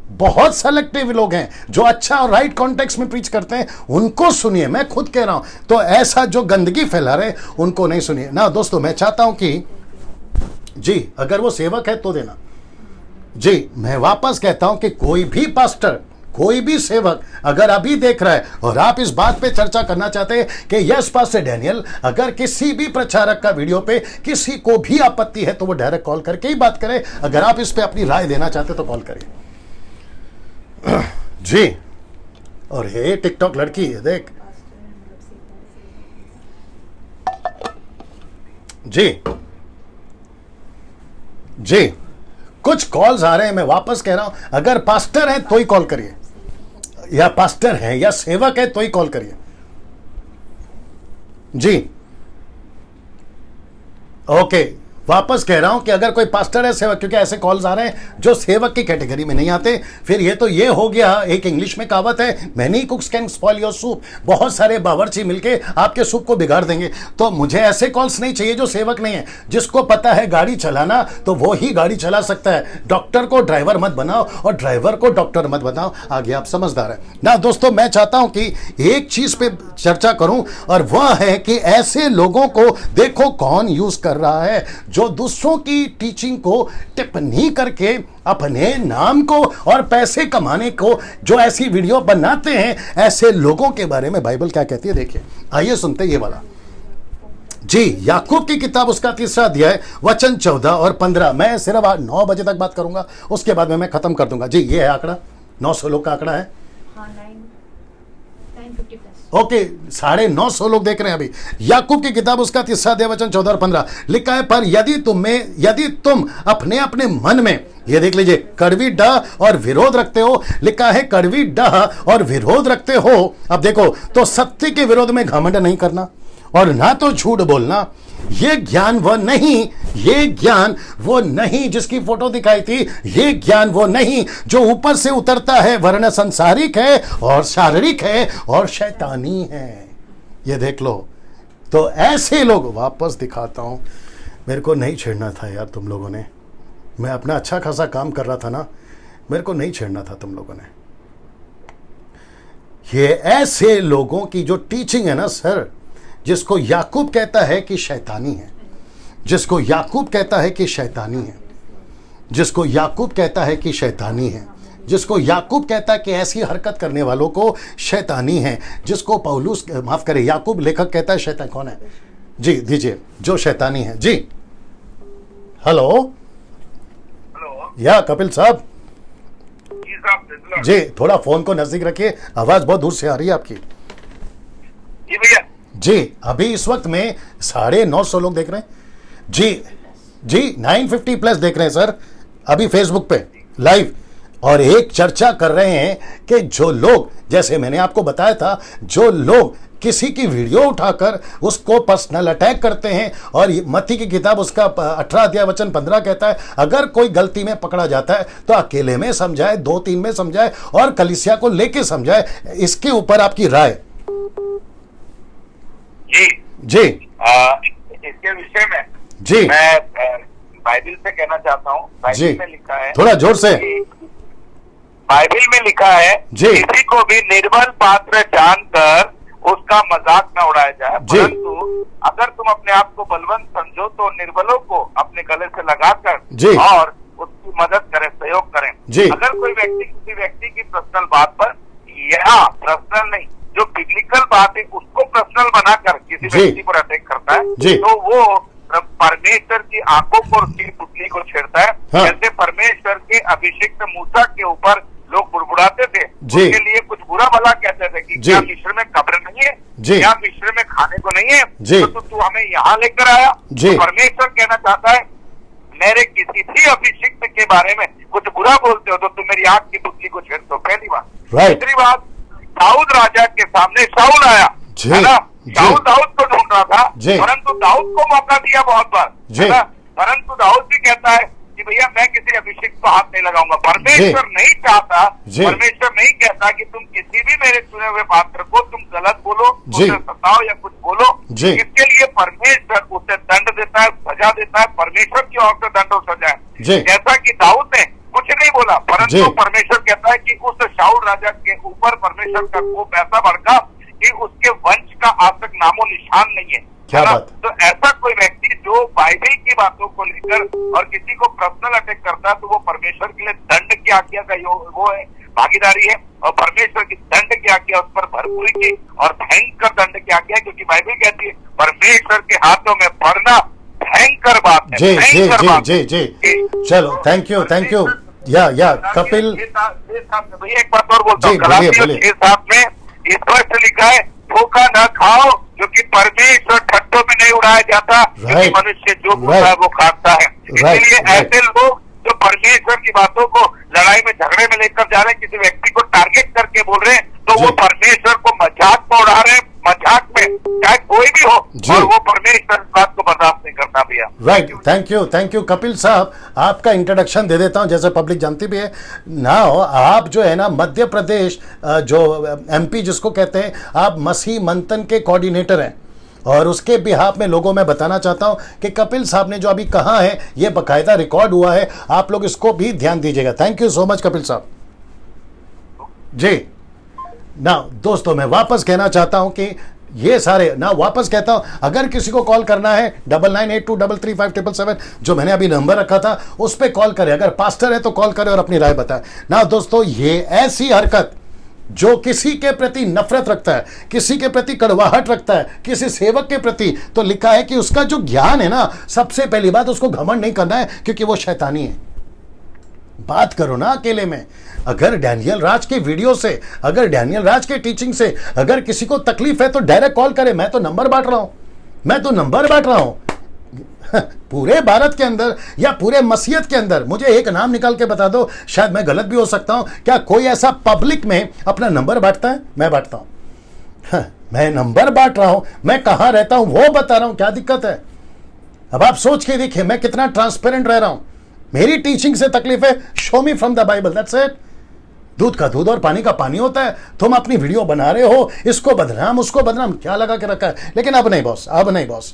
A: बहुत सेलेक्टिव लोग हैं जो अच्छा और राइट कॉन्टेक्स्ट में प्रीच करते हैं, उनको सुनिए। मैं खुद कह रहा हूं, तो ऐसा जो गंदगी फैला रहे उनको नहीं सुनिए ना। दोस्तों, मैं चाहता हूं कि जी, अगर वो सेवक है तो देना जी। मैं वापस कहता हूं कि कोई भी पास्टर, कोई भी सेवक अगर अभी देख रहा है और आप इस बात पे चर्चा करना चाहते हैं कि यस पास्टर डैनियल, अगर किसी भी प्रचारक का वीडियो पे किसी को भी आपत्ति है तो वो डायरेक्ट कॉल करके ही बात करे। अगर आप इस पे अपनी राय देना चाहते तो कॉल करिए जी। और ये टिकटॉक लड़की है, देख जी जी। कुछ कॉल्स आ रहे हैं, मैं वापस कह रहा हूं, अगर पास्टर है तो ही कॉल करिए, या पास्टर है या सेवक है तो ही कॉल करिए जी। ओके, वापस कह रहा हूं कि अगर कोई पास्टर है, सेवक, क्योंकि ऐसे कॉल्स आ रहे हैं जो सेवक की कैटेगरी में नहीं आते, फिर ये तो ये हो गया। एक इंग्लिश में कहावत है, many कुक्स can spoil your soup, बहुत सारे बावर्ची मिलके आपके सूप को बिगाड़ देंगे। तो मुझे ऐसे कॉल्स नहीं चाहिए जो सेवक नहीं है। जिसको पता है गाड़ी चलाना तो वो ही गाड़ी चला सकता है। डॉक्टर को ड्राइवर मत बनाओ और ड्राइवर को डॉक्टर मत बनाओ। आगे आप समझदार है ना। दोस्तों, मैं चाहता हूं कि एक चीज पे चर्चा करूं, और वह है कि ऐसे लोगों को देखो कौन यूज कर रहा है, जो दूसरों की टीचिंग को टिप्पणी करके अपने नाम को और पैसे कमाने को जो ऐसी वीडियो बनाते हैं। ऐसे लोगों के बारे में बाइबल क्या कहती है, देखिए, आइए सुनते हैं ये वाला जी। याकूब की किताब, उसका 3रा अध्याय, वचन 14 और 15। मैं सिर्फ 9 बजे तक बात करूंगा, उसके बाद में मैं खत्म कर दूंगा जी। ये है आंकड़ा, 900 लोग का आंकड़ा है।
E: हाँ, 950 प्लस।
A: ओके, 950 लोग देख रहे हैं अभी। याकूब की किताब, उसका 3रा अध्याय, वचन 14 और 15 लिखा है, पर यदि तुम अपने अपने मन में, ये देख लीजिए, कड़वी डह और विरोध रखते हो, लिखा है कड़वी डह और विरोध रखते हो। अब देखो, तो सत्य के विरोध में घमंड नहीं करना और ना तो झूठ बोलना। ये ज्ञान वो नहीं जिसकी फोटो दिखाई थी। ये ज्ञान वो नहीं जो ऊपर से उतरता है, वरना संसारिक है और शारीरिक है और शैतानी है। ये देख लो। तो ऐसे लोग, वापस दिखाता हूं, मेरे को नहीं छेड़ना था यार तुम लोगों ने। मैं अपना अच्छा खासा काम कर रहा था ना, मेरे को नहीं छेड़ना था तुम लोगों ने। ये ऐसे लोगों की जो टीचिंग है ना सर, जिसको याकूब कहता है कि शैतानी है, जिसको याकूब कहता है कि शैतानी है, जिसको याकूब कहता है कि शैतानी है, जिसको याकूब कहता है कि ऐसी हरकत करने वालों को शैतानी है, जिसको पौलुस, माफ करें, याकूब लेखक कहता है शैतान। कौन है जी? दीजिए, जो शैतानी है जी। हेलो, या कपिल साहब जी, थोड़ा फोन को नजदीक रखिए, आवाज बहुत दूर से आ रही है आपकी
B: जी भैया
A: जी। अभी इस वक्त में 950 लोग देख रहे हैं जी 950 प्लस देख रहे हैं सर अभी फेसबुक पे लाइव। और एक चर्चा कर रहे हैं कि जो लोग, जैसे मैंने आपको बताया था, जो लोग किसी की वीडियो उठाकर उसको पर्सनल अटैक करते हैं, और मत्ती की किताब, उसका 18 अध्याय वचन 15 कहता है, अगर कोई गलती में पकड़ा जाता है तो अकेले में समझाए, 2-3 में समझाए और कलीसिया को लेके समझाए। इसके ऊपर आपकी राय जी?
F: इसके विषय में
A: जी
F: मैं बाइबल से कहना चाहता हूँ।
A: जी,
F: बाइबल में लिखा है,
A: थोड़ा जोर से।
F: बाइबल में लिखा है,
A: जी,
F: किसी को भी निर्बल पात्र जानकर उसका मजाक न उड़ाया जाए,
A: जी,
F: परंतु अगर तुम अपने आप को बलवंत समझो तो निर्बलों को अपने गले से लगाकर
A: जी,
F: और उसकी मदद करें, सहयोग करें।
A: जी,
F: अगर कोई व्यक्ति किसी व्यक्ति की पर्सनल बात पर, या पर्सनल नहीं, जो बिब्लिकल बात है उसको पर्सनल बनाकर किसी
A: जी,
F: व्यक्ति पर अटैक करता है,
A: जी,
F: तो वो परमेश्वर की आंखों को और उसकी पुतली को छेड़ता है।
A: हाँ,
F: जैसे परमेश्वर के अभिषिक्त मूसा के ऊपर लोग बुड़बुड़ाते थे,
A: जी,
F: उसके लिए कुछ बुरा भला कहते थे कि
A: जी,
F: क्या मिस्र में कब्र नहीं है,
A: जी,
F: क्या मिस्र में खाने को नहीं है
A: जी।
F: तो तू हमें यहाँ लेकर आया।
A: जी।
F: तो परमेश्वर कहना चाहता है मेरे किसी भी अभिषिक्त के बारे में कुछ बुरा बोलते हो तो तुम मेरी आंख की बुद्धि को छेड़ते हो, पहली बात।
A: Right.
F: दूसरी बात, दाऊद राजा के सामने शाऊल आया,
A: जी,
F: है ना?
A: जी।
F: शाऊल दाऊद को ढूंढ रहा था,
A: जी।
F: परंतु दाऊद को मौका दिया बहुत बार,
A: जी।
F: है ना? परंतु दाऊद भी कहता है कि भैया मैं किसी अभिषेक को हाथ नहीं लगाऊंगा। परमेश्वर नहीं चाहता,
A: जी।
F: परमेश्वर नहीं कहता कि तुम किसी भी मेरे चुने हुए पात्र को तुम गलत बोलो,
A: जी।
F: उसे सताओ या कुछ बोलो।
A: जी।
F: इसके लिए परमेश्वर उसे दंड देता है, सजा देता है। परमेश्वर की ओर से दंड और सजा
A: जी।
F: है। जैसा कि दाऊद ने कुछ नहीं बोला,
A: जी।
F: परंतु परमेश्वर कहता है कि उस शाऊल राजा के ऊपर परमेश्वर का कोप ऐसा भड़का कि उसके वंश का आज तक नामो निशान नहीं है।
A: क्या
F: है ना?
A: बात?
F: तो ऐसा कोई व्यक्ति जो बाइबल की बातों को लेकर और किसी को पर्सनल अटैक करता है तो वो परमेश्वर के लिए दंड की आज्ञा का वो है, भागीदारी है। और परमेश्वर की दंड की आज्ञा उस पर भरपूरी की और भयंकर दंड की आज्ञा है, क्योंकि बाइबल कहती है परमेश्वर के हाथों में पड़ना भयंकर बात है।
A: जी जी
F: भयंकर
A: जी
F: बात
A: जी
F: है।
A: जी चलो, थैंक यू या कपिल।
F: भैया एक बात और बोलता
A: जी,
F: हूँ,
A: बोलिए,
F: गलातियों
A: बोलिए।
F: 6:7 में स्पष्ट लिखा है धोखा न खाओ, क्योंकि परमेश्वर ठट्टों में नहीं उड़ाया जाता, क्योंकि
A: Right.
F: मनुष्य जो बोलता है वो खाता है।
A: Right,
F: इसलिए
A: right.
F: ऐसे लोग जो परमेश्वर की बातों को लड़ाई में झगड़े में लेकर जा रहे हैं, किसी व्यक्ति को टारगेट करके बोल रहे हैं, तो
A: जी।
F: वो परमेश्वर को मजाक में उड़ा रहे हैं। मजाक में चाहे कोई भी हो,
A: जी।
F: और वो परमेश्वर इस बात को बर्दाश्त नहीं करता भैया।
A: राइट, थैंक यू कपिल साहब। आपका इंट्रोडक्शन दे देता हूं, जैसे पब्लिक जानती भी है ना। आप जो है ना मध्य प्रदेश जो एमपी जिसको कहते हैं, आप मसीह मंथन के कोऑर्डिनेटर हैं। और उसके बिहाफ में लोगों में बताना चाहता हूं कि कपिल साहब ने जो अभी कहा है ये बाकायदा रिकॉर्ड हुआ है, आप लोग इसको भी ध्यान दीजिएगा। Thank you so much Kapil साहब जी। ना दोस्तों, मैं वापस कहना चाहता हूं कि ये सारे ना, वापस कहता हूं, अगर किसी को कॉल करना है 9982335777 जो मैंने अभी नंबर रखा था उस पर कॉल करें। अगर पास्टर है तो कॉल करें और अपनी राय बताएं ना। दोस्तों, ये ऐसी हरकत जो किसी के प्रति नफरत रखता है, किसी के प्रति कड़वाहट रखता है, किसी सेवक के प्रति, तो लिखा है कि उसका जो ज्ञान है ना, सबसे पहली बात उसको घमंड नहीं करना है, क्योंकि वो शैतानी है। बात करो ना अकेले में। अगर डैनियल राज के वीडियो से, अगर डैनियल राज के टीचिंग से अगर किसी को तकलीफ है तो डायरेक्ट कॉल करे। मैं तो नंबर बांट रहा हूं पूरे भारत के अंदर या पूरे मसीहत के अंदर। मुझे एक नाम निकाल के बता दो, शायद मैं गलत भी हो सकता हूं। क्या कोई ऐसा पब्लिक में अपना नंबर बांटता है? मैं बांटता हूं। मैं नंबर बांट रहा हूं, मैं कहां रहता हूं वो बता रहा हूं, क्या दिक्कत है? अब आप सोच के देखिए मैं कितना ट्रांसपेरेंट रह रहा हूं। मेरी टीचिंग से तकलीफ है, show me from the Bible, that's it. दूध का दूध और पानी का पानी होता है। तुम अपनी वीडियो बना रहे हो, इसको बदनाम उसको बदनाम, क्या लगा के रखा है? लेकिन अब नहीं बॉस,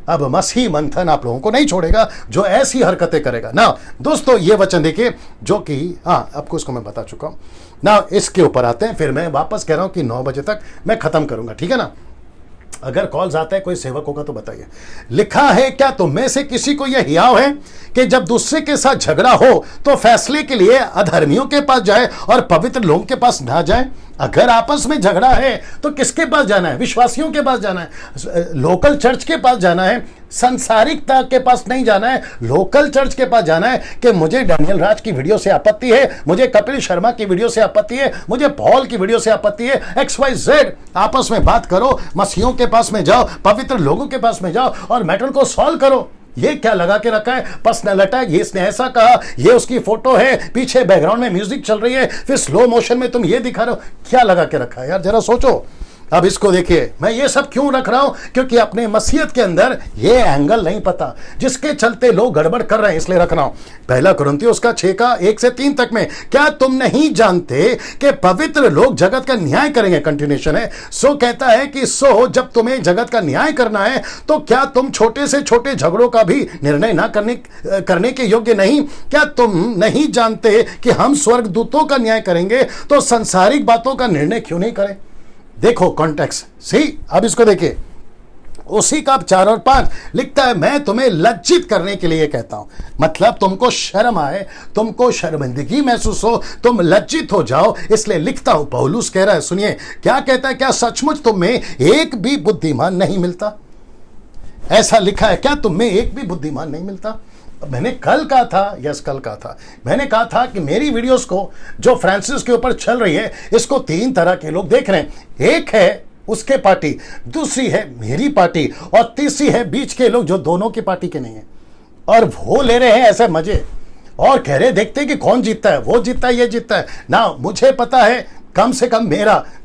A: अब मसीह मंथन आप लोगों को नहीं छोड़ेगा जो ऐसी हरकतें करेगा ना। दोस्तों, ये वचन देखिए जो कि आपको इसको मैं बता चुका हूं ना। इसके ऊपर आते हैं, फिर मैं वापस कह रहा हूं कि 9 बजे तक मैं खत्म करूंगा, ठीक है ना। अगर कॉल्स आता है कोई सेवक होगा तो बताइए। लिखा है, क्या तुम में से किसी को यह हियाव है कि जब दूसरे के साथ झगड़ा हो तो फैसले के लिए अधर्मियों के पास जाए और पवित्र लोगों के पास ना जाए? अगर आपस में झगड़ा है तो किसके पास जाना है? विश्वासियों के पास जाना है, लोकल चर्च के पास जाना है, संसारिकता के पास नहीं जाना है, लोकल चर्च के पास जाना है कि मुझे डैनियल राज की वीडियो से आपत्ति है, मुझे कपिल शर्मा की वीडियो से आपत्ति है, मुझे पॉल की वीडियो से आपत्ति है, XYZ। आपस में बात करो, मसीहों के पास में जाओ, पवित्र लोगों के पास में जाओ और मैटर को सॉल्व करो। ये क्या लगा के रखा है? पर्सनल अटैक, ये इसने ऐसा कहा, ये उसकी फोटो है, पीछे बैकग्राउंड में म्यूजिक चल रही है, फिर स्लो मोशन में तुम ये दिखा रहे हो, क्या लगा के रखा है यार? जरा सोचो। अब इसको देखिए, मैं ये सब क्यों रख रहा हूं? क्योंकि अपने मसीहत के अंदर ये एंगल नहीं पता, जिसके चलते लोग गड़बड़ कर रहे हैं, इसलिए रख रहा हूं। 1 कुरिन्थियों उसका 6:1-3 तक में, क्या तुम नहीं जानते कि पवित्र लोग जगत का न्याय करेंगे? कंटिन्यूएशन है। सो कहता है कि सो जब तुम्हें जगत का न्याय करना है तो क्या तुम छोटे से छोटे झगड़ों का भी निर्णय ना करने के योग्य नहीं? क्या तुम नहीं जानते कि हम स्वर्गदूतों का न्याय करेंगे तो संसारिक बातों का निर्णय क्यों नहीं करें? देखो कॉन्टेक्स्ट, सी। अब इसको देखिए, उसी का 4 और 5 लिखता है, मैं तुम्हें लज्जित करने के लिए कहता हूं। मतलब तुमको शर्म आए, तुमको शर्मिंदगी महसूस हो, तुम लज्जित हो जाओ, इसलिए लिखता हूं। पौलुस कह रहा है, सुनिए क्या कहता है, क्या सचमुच तुम में एक भी बुद्धिमान नहीं मिलता? ऐसा लिखा है, क्या तुम में एक भी बुद्धिमान नहीं मिलता? मैंने कल कहा था, मैंने कहा था कि मेरी वीडियोस को जो फ्रांसिस के ऊपर चल रही है, इसको 3 तरह के लोग देख रहे हैं। एक है उसके पार्टी, दूसरी है मेरी पार्टी, और तीसरी है बीच के लोग जो दोनों की पार्टी के नहीं है, और वो ले रहे हैं ऐसे मजे और कह रहे देखते कि कौन जीतता है, वो जीतता है, ये जीतता है ना। मुझे पता है कम से कम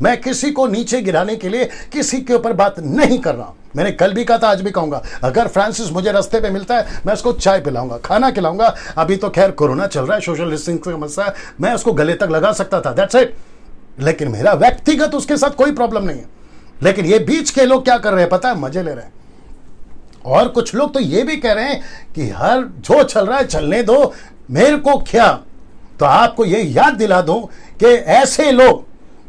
A: मैं किसी को नीचे गिराने के लिए किसी के ऊपर बात नहीं कर रहा हूं। मैंने कल भी कहा था, आज भी कहूंगा, अगर फ्रांसिस मुझे रास्ते पे मिलता है मैं उसको चाय पिलाऊंगा, खाना खिलाऊंगा। अभी तो खैर कोरोना चल रहा है, सोशल डिस्टेंसिंग का मसला है, मैं उसको गले तक लगा सकता था, दैट्स इट। लेकिन मेरा व्यक्तिगत उसके साथ कोई प्रॉब्लम नहीं है। लेकिन ये बीच के लोग क्या कर रहे हैं पता है, मजे ले रहे हैं। और कुछ लोग तो ये भी कह रहे हैं कि हर जो चल रहा है चलने दो, मेरे को क्या। तो आपको ये याद दिला दूं कि ऐसे लोग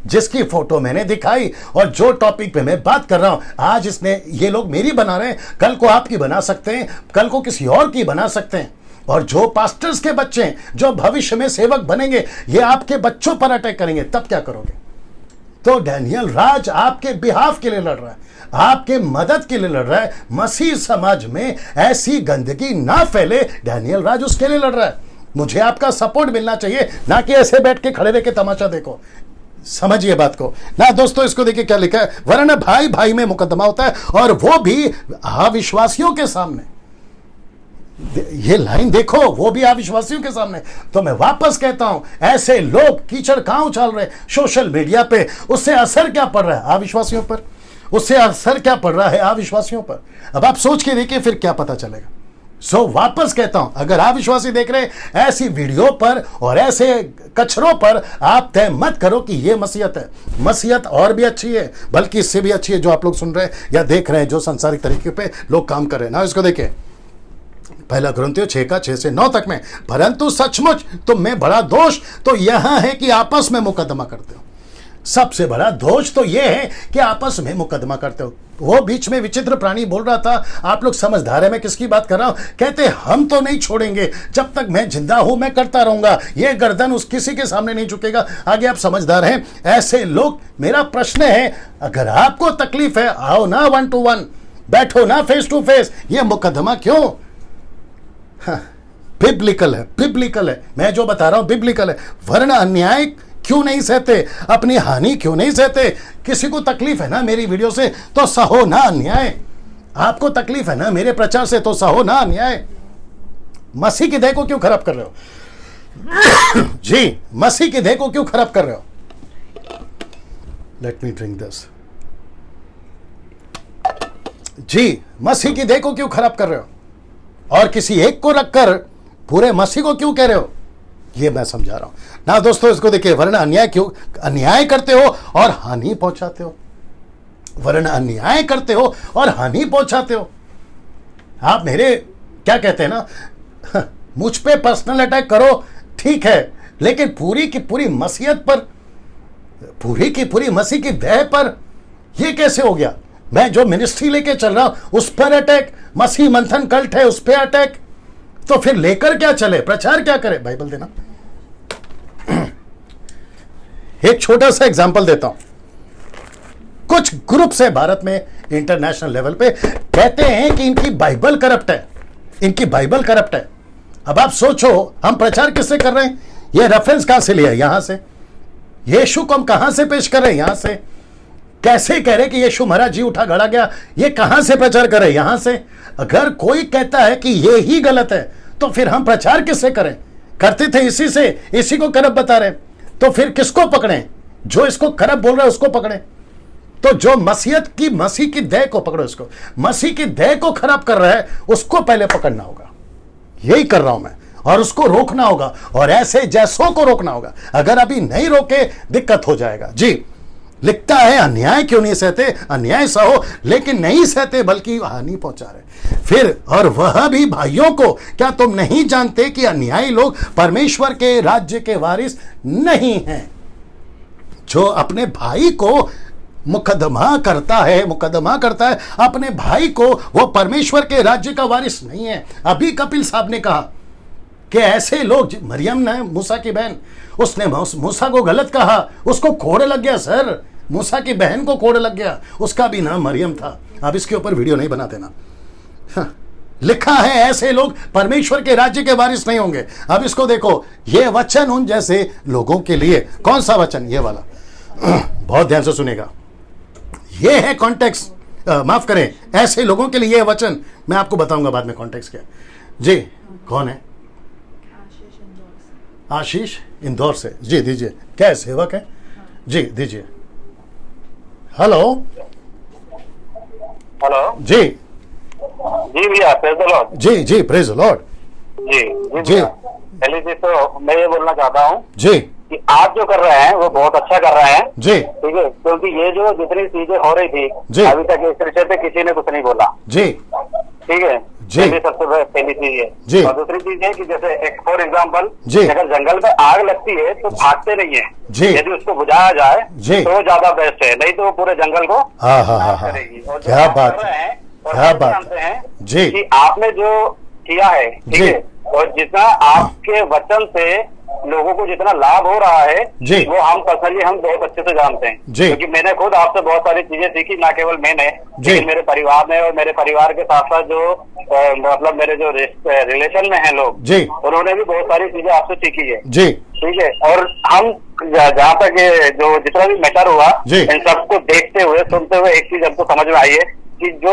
A: जिसकी फोटो मैंने दिखाई और जो टॉपिक पे मैं बात कर रहा हूं, आज ये लोग मेरी बना रहे हैं, कल को आपकी बना सकते हैं, कल को किसी और की बना सकते हैं। और जो पास्टर्स के बच्चे हैं जो भविष्य में सेवक बनेंगे, ये आपके बच्चों पर अटैक करेंगे, तब क्या करोगे। तो डैनियल राज आपके बिहाफ के लिए लड़ रहा है, आपके मदद के लिए लड़ रहा है। मसीह समाज में ऐसी गंदगी ना फैले, डैनियल राज उसके लिए लड़ रहा है। मुझे आपका सपोर्ट मिलना चाहिए, ना कि ऐसे बैठ के खड़े रह के तमाशा देखो। समझिए बात को ना दोस्तों। इसको देखिए क्या लिखा है, वरना भाई भाई में मुकदमा होता है, और वो भी अविश्वासियों के सामने। ये लाइन देखो, वो भी अविश्वासियों के सामने। तो मैं वापस कहता हूं, ऐसे लोग कीचड़ कहां उछाल रहे सोशल मीडिया पे, उससे असर क्या पड़ रहा है अविश्वासियों पर, उससे असर क्या पड़ रहा है अविश्वासियों पर। अब आप सोच के देखिए, फिर क्या पता चलेगा। सो वापस कहता हूं, अगर अविश्वासी देख रहे ऐसी वीडियो पर और ऐसे कचरों पर, आप तय मत करो कि ये मसीहत है। मसीहत और भी अच्छी है, बल्कि इससे भी अच्छी है जो आप लोग सुन रहे हैं या देख रहे हैं, जो संसारिक तरीके पे लोग काम कर रहे हैं ना। इसको देखिए, पहला कुरिन्थियों 6:6-9 तक में, परंतु सचमुच तुम में बड़ा दोष तो यह है कि आपस में मुकदमा करते हो। सबसे बड़ा दोष तो यह है कि आपस में मुकदमा करते हो। वो बीच में विचित्र प्राणी बोल रहा था, आप लोग समझदार है मैं किसकी बात कर रहा हूं। कहते हम तो नहीं छोड़ेंगे, जब तक मैं जिंदा हूं मैं करता रहूंगा, ये गर्दन उस किसी के सामने नहीं झुकेगा। आगे आप समझदार हैं ऐसे लोग। मेरा प्रश्न है, अगर आपको तकलीफ है, आओ ना 1 to 1, बैठो ना फेस टू फेस। ये मुकदमा क्यों? बिब्लिकल है, बिब्लिकल है। मैं जो बता रहा हूं बिब्लिकल है। वरना अन्याय क्यों नहीं सहते, अपनी हानि क्यों नहीं सहते। किसी को तकलीफ है ना मेरी वीडियो से, तो सहो ना अन्याय। आपको तकलीफ है ना मेरे प्रचार से, तो सहो ना अन्याय। मसीह की देह को क्यों खराब कर रहे हो? जी, मसीह की देह को क्यों खराब कर रहे हो? Let me drink this. जी, मसीह की देह को क्यों खराब कर रहे हो? और किसी एक को रखकर पूरे मसीह को क्यों कह रहे हो? ये मैं समझा रहा हूं ना दोस्तों। इसको देखिए, वरना अन्याय क्यों अन्याय करते हो और हानि पहुंचाते हो। वरना अन्याय करते हो और हानि पहुंचाते हो। आप मेरे क्या कहते हैं ना, मुझ पे पर्सनल अटैक करो ठीक है, लेकिन पूरी की पूरी मसीहत पर, पूरी की पूरी मसीह की देह पर यह कैसे हो गया? मैं जो मिनिस्ट्री लेके चल रहा हूं उस पर अटैक, मसीह मंथन कल्ट है उस पर अटैक। तो फिर लेकर क्या चले, प्रचार क्या करे? बाइबल देना। एक छोटा सा एग्जांपल देता हूं। कुछ ग्रुप्स है भारत में इंटरनेशनल लेवल पे, कहते हैं कि इनकी बाइबल करप्ट है, इनकी बाइबल करप्ट है। अब आप सोचो, हम प्रचार किससे कर रहे हैं? ये रेफरेंस कहां से लिया? यहां से। यीशु को हम कहां से पेश कर रहे हैं? यहां से। कैसे कह रहे कि यीशु मरा जी उठा गड़ा गया? ये कहां से प्रचार करें? यहां से। अगर कोई कहता है कि ये ही गलत है, तो फिर हम प्रचार किससे करें? करते थे इसी से, इसी को करप बता रहे। तो फिर किसको पकड़ें? जो इसको करप बोल रहा है उसको पकड़ें। तो जो मसीह की देह को पकड़ो, इसको मसीह की देह को खराब कर रहा है उसको पहले पकड़ना होगा। यही कर रहा हूं मैं, और उसको रोकना होगा, और ऐसे जैसों को रोकना होगा। अगर अभी नहीं रोके दिक्कत हो जाएगा। जी, लिखता है अन्याय क्यों नहीं सहते? अन्याय सहो, लेकिन नहीं सहते बल्कि हानि पहुंचा रहे। फिर और वह भी भाइयों को, क्या तुम नहीं जानते कि अन्यायी लोग परमेश्वर के राज्य के वारिस नहीं हैं? जो अपने भाई को मुकदमा करता है अपने भाई को, वो परमेश्वर के राज्य का वारिस नहीं है। अभी कपिल साहब ने कहा कि ऐसे लोग, मरियम ने, मूसा की बहन, उसने मूसा को गलत कहा, उसको कोड़ लग गया सर, मूसा की बहन को कोड़ लग गया, उसका भी नाम मरियम था। अब इसके ऊपर वीडियो नहीं बना देना। लिखा है ऐसे लोग परमेश्वर के राज्य के वारिस नहीं होंगे। अब इसको देखो, ये वचन उन जैसे लोगों के लिए। कौन सा वचन? ये वाला, बहुत ध्यान से सुनेगा। ये है कॉन्टेक्स्ट, माफ करें, ऐसे लोगों के लिए ये वचन, मैं आपको बताऊंगा बाद में कॉन्टेक्स्ट क्या। जी कौन है? आशीष इंदौर से। जी दीजिए, क्या है, सेवक है? जी दीजिए। हेलो
F: हेलो
A: जी
F: जी भैया, प्रेज द लॉर्ड।
A: जी जी, प्रेज द लॉर्ड।
F: जी
A: जी।
F: भैया, पहली चीज तो मैं ये बोलना चाहता हूँ
A: जी
F: कि आप जो कर रहे हैं वो बहुत अच्छा कर रहे हैं।
A: जी
F: ठीक है, क्योंकि ये जो जितनी चीजें हो रही थी
A: जी।
F: अभी तक इस विषय पे किसी ने कुछ नहीं बोला।
A: जी
F: ठीक है
A: जी।
F: ये भी सबसे पहली चीज
A: जी।
F: है। और दूसरी चीज है कि जैसे एक फॉर एग्जाम्पल,
A: जी।
F: अगर जंगल में आग लगती है तो भागते नहीं है।
A: जी।
F: यदि उसको बुझाया जाए
A: जी।
F: तो वो ज्यादा बेस्ट है, नहीं तो वो पूरे जंगल को
A: हाँ हाँ हाँ
F: नाश
A: हाँ,
F: करेगी। और जो
A: क्या
F: आप
A: बात
F: कर रहे
A: है,
F: हैं और
A: क्या
F: हम
A: बात
F: जानते हैं
A: जी।
F: कि आपने जो किया है, ठीक
A: जी।
F: है, और जितना आपके वचन से लोगों को जितना लाभ हो रहा है
A: जी।
F: वो हम पर्सनली हम बहुत अच्छे से जानते हैं।
A: जी।
F: क्योंकि मैंने खुद आपसे बहुत सारी चीजें सीखी, ना केवल मैंने,
A: जी।
F: लेकिन मेरे परिवार में और मेरे परिवार के साथ साथ जो मतलब मेरे जो रिलेशन में हैं लोग,
A: जी।
F: उन्होंने भी बहुत सारी चीजें आपसे सीखी है।
A: जी
F: ठीक है, और हम जहाँ तक ये जो जितना भी मैटर हुआ,
A: जी।
F: इन सबको देखते हुए सुनते हुए एक चीज हमको समझ में आई है कि जो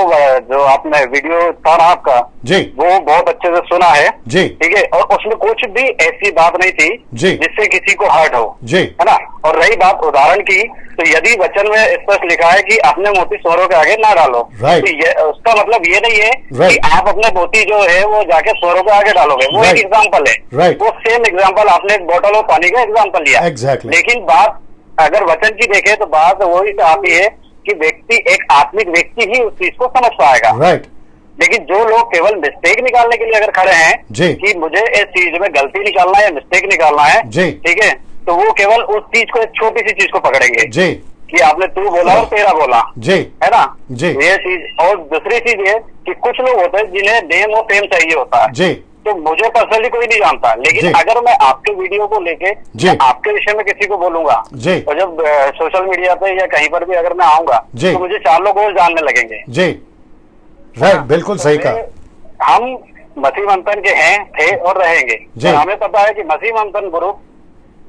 F: आपने वीडियो था ना आपका,
A: जी
F: वो बहुत अच्छे से सुना है।
A: जी
F: ठीक है, और उसमें कुछ भी ऐसी बात नहीं थी
A: जी।
F: जिससे किसी को हर्ट हो,
A: जी
F: है ना। और रही बात उदाहरण की, तो यदि वचन में स्पष्ट लिखा है कि अपने मोती स्वरों के आगे ना डालो,
A: Right.
F: तो ये उसका मतलब ये नहीं है
A: Right.
F: कि आप अपने मोती जो है वो जाके स्वरों के आगे डालोगे। वो
A: Right.
F: एक एग्जाम्पल है।
A: Right.
F: वो सेम एग्जाम्पल आपने एक बोतल और पानी का एग्जाम्पल लिया।
A: Exactly.
F: लेकिन बात अगर वचन की देखे तो बात वही आती है कि व्यक्ति, एक आत्मिक व्यक्ति ही उस चीज को समझ पाएगा।
A: राइट।
F: लेकिन जो लोग केवल मिस्टेक निकालने के लिए अगर खड़े हैं
A: जी।
F: कि मुझे इस चीज में गलती निकालना है या मिस्टेक निकालना है,
A: जी।
F: ठीक है, तो वो केवल उस चीज को, एक छोटी सी चीज को पकड़ेंगे
A: जी
F: कि आपने तू बोला और तेरा बोला,
A: जी
F: है ना।
A: जी।
F: ये चीज, और दूसरी चीज ये कि कुछ लोग होते हैं जिन्हें नेम और फेम चाहिए होता है।
A: जी
F: तो मुझे पर्सनली कोई नहीं जानता, लेकिन
A: जी।
F: अगर मैं आपके वीडियो को लेके
A: जी।
F: या आपके विषय में किसी को बोलूंगा,
A: जी।
F: और जब सोशल मीडिया पे या कहीं पर भी अगर मैं आऊंगा,
A: जी।
F: तो मुझे 4 लोग और जानने लगेंगे।
A: जी राइट, बिल्कुल
F: तो
A: सही
F: मैं-
A: कहा।
F: हम मसीह मंथन के हैं, थे और रहेंगे।
A: जी।
F: और हमें पता है कि मसीह मंथन ग्रुप